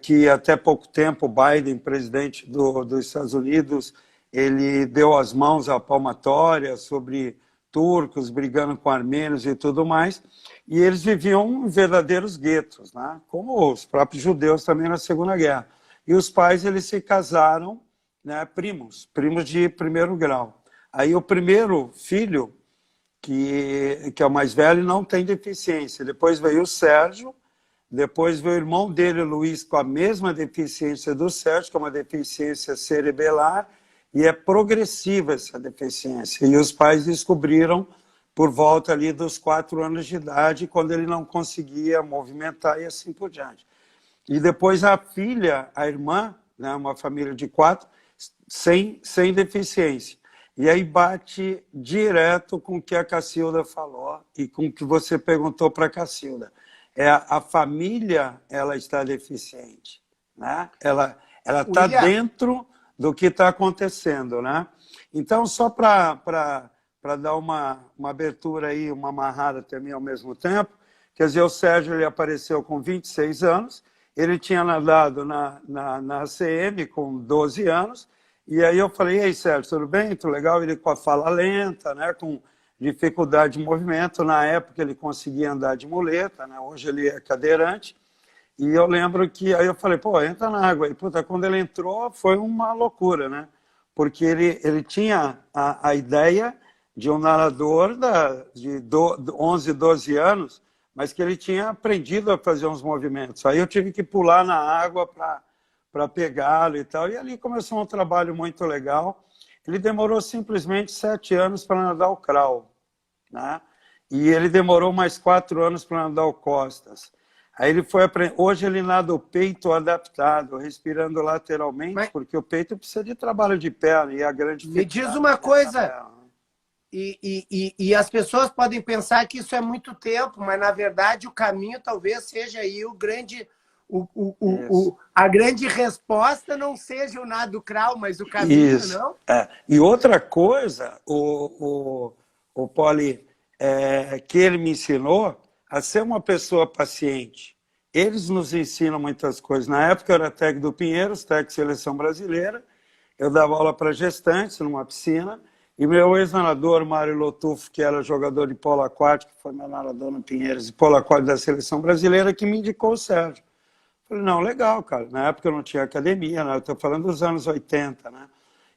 que até pouco tempo o Biden, presidente dos Estados Unidos, ele deu as mãos à palmatória sobre turcos brigando com armênios e tudo mais, e eles viviam em verdadeiros guetos, né? Como os próprios judeus também na Segunda Guerra. E os pais, eles se casaram, né, primos de primeiro grau. Aí o primeiro filho, que é o mais velho, não tem deficiência. Depois veio o Sérgio, depois veio o irmão dele, o Luiz, com a mesma deficiência do Sérgio, que é uma deficiência cerebelar, e é progressiva essa deficiência. E os pais descobriram por volta ali dos 4 anos de idade, quando ele não conseguia movimentar e assim por diante. E depois a filha, a irmã, né, uma família de 4, sem deficiência. E aí bate direto com o que a Cacilda falou e com o que você perguntou para a Cacilda. A família, ela está deficiente, né? Ela está dentro do que está acontecendo, né? Então, só para dar uma abertura aí, uma amarrada também ao mesmo tempo, quer dizer, o Sérgio, ele apareceu com 26 anos, ele tinha nadado na ACM com 12 anos, e aí eu falei, ei, Sérgio, tudo bem? Tudo legal? Ele com a fala lenta, né? Com dificuldade de movimento. Na época ele conseguia andar de muleta, né? Hoje ele é cadeirante. E eu lembro que aí eu falei, pô, entra na água. E puta, quando ele entrou foi uma loucura, né? Porque ele tinha a ideia de um nadador de 11, 12 anos, mas que ele tinha aprendido a fazer uns movimentos. Aí eu tive que pular na água para pegá-lo e tal. E ali começou um trabalho muito legal. Ele demorou simplesmente 7 anos para nadar o crawl, né? E ele demorou mais 4 anos para nadar o costas. Aí ele foi aprender. Hoje ele nada o peito adaptado, respirando lateralmente, porque o peito precisa de trabalho de perna e a grande. Me diz uma coisa. E as pessoas podem pensar que isso é muito tempo, mas na verdade o caminho talvez seja aí o grande. A grande resposta não seja o nado crawl, mas o caminho, isso. Não? E outra coisa, o Poli, que ele me ensinou a ser uma pessoa paciente. Eles nos ensinam muitas coisas. Na época eu era técnico do Pinheiros, técnico de seleção brasileira, eu dava aula para gestantes numa piscina, e meu ex-nadador, Mário Lotufo, que era jogador de polo aquático, foi meu nadador no Pinheiros, de polo aquático da seleção brasileira, que me indicou o Sérgio. Falei, não, legal, cara. Na época eu não tinha academia, né? Eu estou falando dos anos 80, né?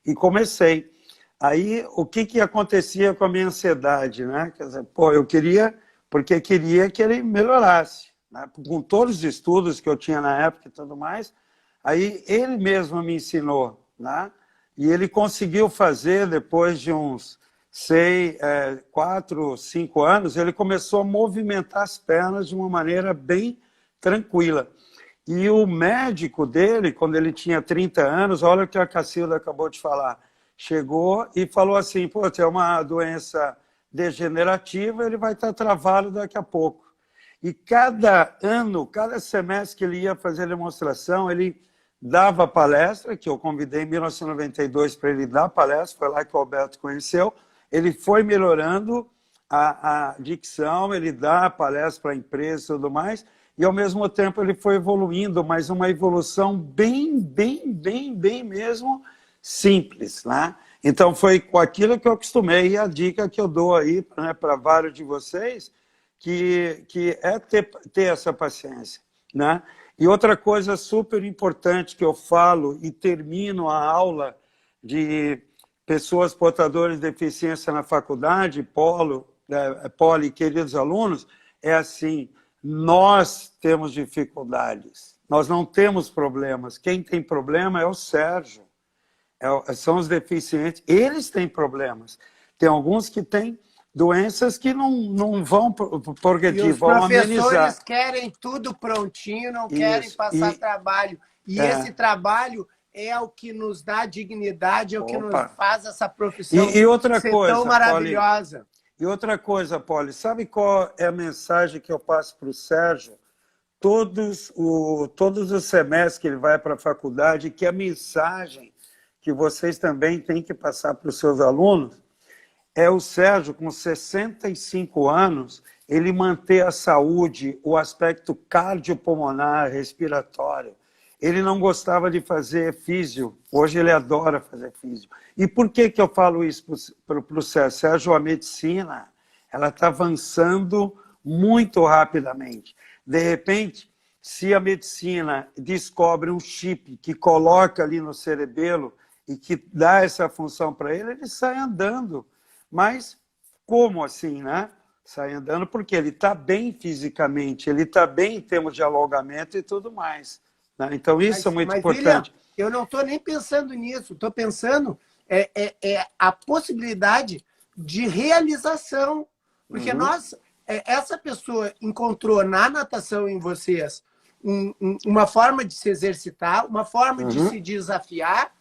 E comecei. Aí, o que acontecia com a minha ansiedade, né? Quer dizer, pô, eu queria, porque queria que ele melhorasse, né? Com todos os estudos que eu tinha na época e tudo mais. Aí, ele mesmo me ensinou, né? E ele conseguiu fazer, depois de uns 4, 5 anos, ele começou a movimentar as pernas de uma maneira bem tranquila. E o médico dele, quando ele tinha 30 anos, olha o que a Cacilda acabou de falar, chegou e falou assim, pô, tem uma doença degenerativa, ele vai estar travado daqui a pouco. E cada ano, cada semestre que ele ia fazer demonstração, ele dava palestra, que eu convidei em 1992 para ele dar palestra, foi lá que o Alberto conheceu, ele foi melhorando a dicção, ele dá palestra para a empresa e tudo mais, e ao mesmo tempo ele foi evoluindo, mas uma evolução bem mesmo simples, né? Então foi com aquilo que eu acostumei, e a dica que eu dou aí, né, para vários de vocês, que é ter essa paciência, né? E outra coisa super importante que eu falo e termino a aula de pessoas portadoras de deficiência na faculdade, Poli, queridos alunos, é assim, nós temos dificuldades, nós não temos problemas. Quem tem problema é o Sérgio, são os deficientes, eles têm problemas. Tem alguns que têm doenças que não vão progredir, vão amenizar. Os professores querem tudo prontinho, não querem passar trabalho. E esse trabalho é o que nos dá dignidade, é o que nos faz essa profissão ser tão maravilhosa. Poli, e outra coisa, Poli, sabe qual é a mensagem que eu passo para o Sérgio? Todos os semestres que ele vai para a faculdade, que a mensagem que vocês também têm que passar para os seus alunos é o Sérgio, com 65 anos, ele manter a saúde, o aspecto cardiopulmonar, respiratório. ele não gostava de fazer físio, hoje ele adora fazer físio. E por que eu falo isso para o Sérgio? A medicina ela está avançando muito rapidamente. De repente, se a medicina descobre um chip que coloca ali no cerebelo e que dá essa função para ele, ele sai andando. Mas como assim, né? Sai andando porque ele está bem fisicamente, ele está bem em termos de alongamento e tudo mais. Né? Então, isso é muito importante. William, eu não estou nem pensando nisso, estou pensando a possibilidade de realização. Porque essa pessoa encontrou na natação em vocês uma forma de se exercitar, uma forma de se desafiar,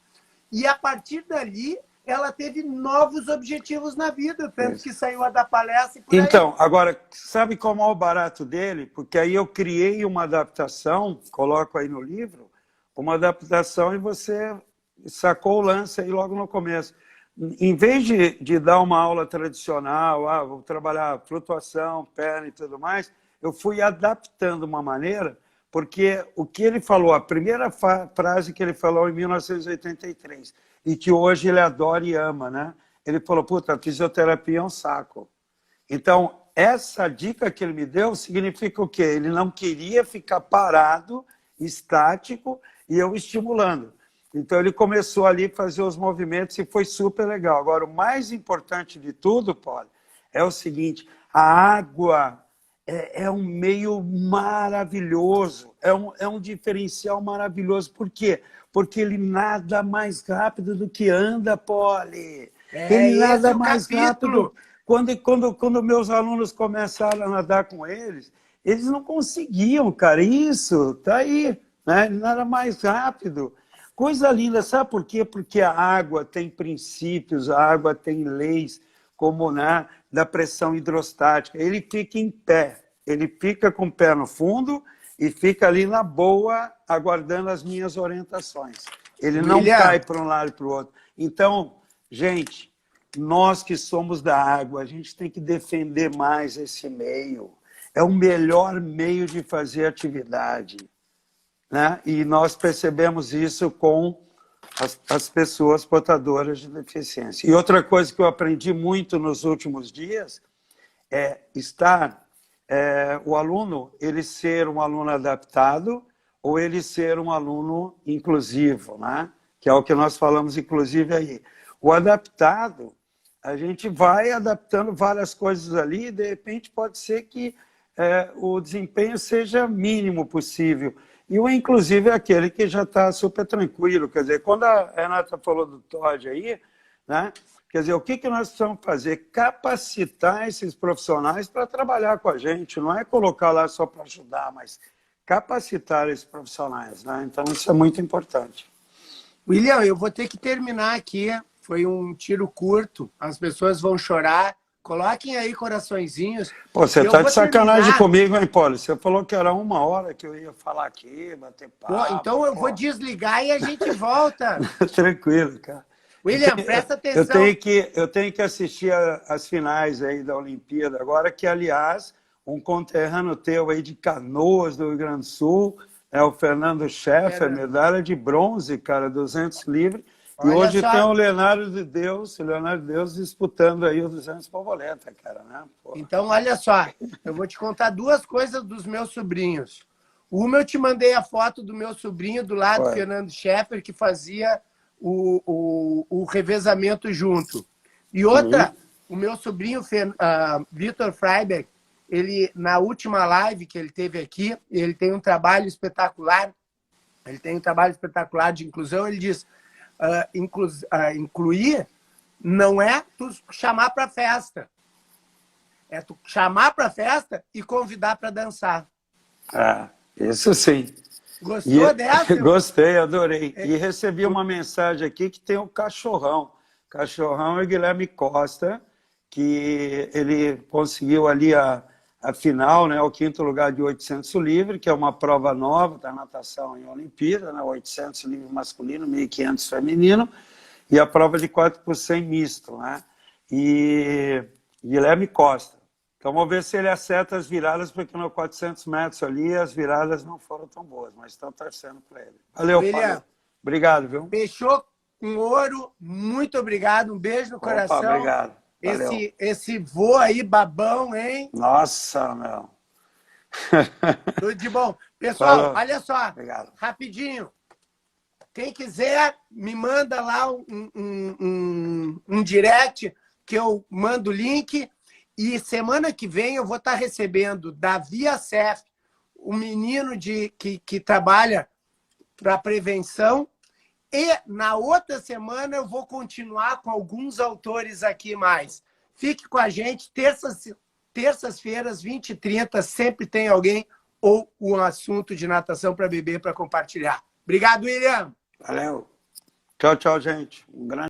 e a partir dali ela teve novos objetivos na vida, tanto que saiu a dar palestra e por Então, aí. agora, sabe qual é o barato dele? Porque aí eu criei uma adaptação, coloco aí no livro, uma adaptação e você sacou o lance aí logo no começo. Em vez de dar uma aula tradicional, vou trabalhar flutuação, perna e tudo mais, eu fui adaptando uma maneira, porque o que ele falou, a primeira frase que ele falou em 1983, e que hoje ele adora e ama, né? Ele falou, puta, a fisioterapia é um saco. Então, essa dica que ele me deu significa o quê? Ele não queria ficar parado, estático, e eu estimulando. Então, ele começou ali a fazer os movimentos e foi super legal. Agora, o mais importante de tudo, Paulo, é o seguinte, a água é um meio maravilhoso, é um diferencial maravilhoso. Por quê? Porque ele nada mais rápido do que anda, Poli. Ele nada mais rápido. Quando meus alunos começaram a nadar com eles não conseguiam, cara. Isso, tá aí. Né? Ele nada mais rápido. Coisa linda, sabe por quê? Porque a água tem princípios, a água tem leis, como da pressão hidrostática. Ele fica em pé, ele fica com o pé no fundo e fica ali na boa, aguardando as minhas orientações. Ele não cai para um lado e para o outro. Então, gente, nós que somos da água, a gente tem que defender mais esse meio. É o melhor meio de fazer atividade. Né? E nós percebemos isso com as pessoas portadoras de deficiência. E outra coisa que eu aprendi muito nos últimos dias é o aluno, ele ser um aluno adaptado ou ele ser um aluno inclusivo, né? Que é o que nós falamos, inclusive, aí. O adaptado, a gente vai adaptando várias coisas ali e, de repente, pode ser que o desempenho seja mínimo possível. E o inclusive é aquele que já está super tranquilo. Quer dizer, quando a Renata falou do Todd aí, né? Quer dizer, o que nós precisamos fazer? Capacitar esses profissionais para trabalhar com a gente. Não é colocar lá só para ajudar, mas capacitar esses profissionais. Né? Então, isso é muito importante. William, eu vou ter que terminar aqui. Foi um tiro curto. As pessoas vão chorar. Coloquem aí coraçõezinhos. Pô, você tá de sacanagem comigo, hein, Paulo? Você falou que era 1 hora que eu ia falar aqui, bater papo. Pô, então eu vou desligar e a gente volta. Tranquilo, cara. William, presta atenção. Eu tenho que assistir as finais aí da Olimpíada agora, que, aliás, um conterrâneo teu aí de Canoas, do Rio Grande do Sul, o Fernando Scheffer, medalha de bronze, cara, 200 livre. E hoje tem o Leonardo de Deus disputando aí os 200 borboleta, cara, né? Pô. Então, olha só, eu vou te contar 2 coisas dos meus sobrinhos. Uma, eu te mandei a foto do meu sobrinho do lado do Fernando Scheffer, que fazia o revezamento junto. E outra, o meu sobrinho, Vitor Freiberg, ele, na última live que ele teve aqui, ele tem um trabalho espetacular, de inclusão, ele diz... incluir não é tu chamar para festa. É tu chamar para festa e convidar para dançar. Isso sim. Gostou dessa? Gostei, adorei. E recebi uma mensagem aqui que tem o Cachorrão. Cachorrão é o Guilherme Costa, que ele conseguiu ali a final, né, o 5º lugar de 800 livre, que é uma prova nova da natação em Olimpíada, né, 800 livre masculino, 1.500 feminino, e a prova de 4 por 100 misto. Né? E Guilherme Costa. Então vamos ver se ele acerta as viradas, porque no 400 metros ali as viradas não foram tão boas, mas estão torcendo para ele. Valeu, William, Paulo. Obrigado, viu? Fechou com ouro. Muito obrigado. Um beijo no coração. Opa, obrigado. Valeu. Esse voo aí, babão, hein? Nossa, meu. Tudo de bom. Pessoal, Falou. olha só. Obrigado. Rapidinho. Quem quiser, me manda lá um direct que eu mando o link. E semana que vem eu vou estar recebendo da ViaCef, o menino que trabalha para prevenção. E na outra semana eu vou continuar com alguns autores aqui mais. Fique com a gente. Terças-feiras, 20h30, sempre tem alguém ou um assunto de natação para beber para compartilhar. Obrigado, William. Valeu. Tchau, tchau, gente. Um grande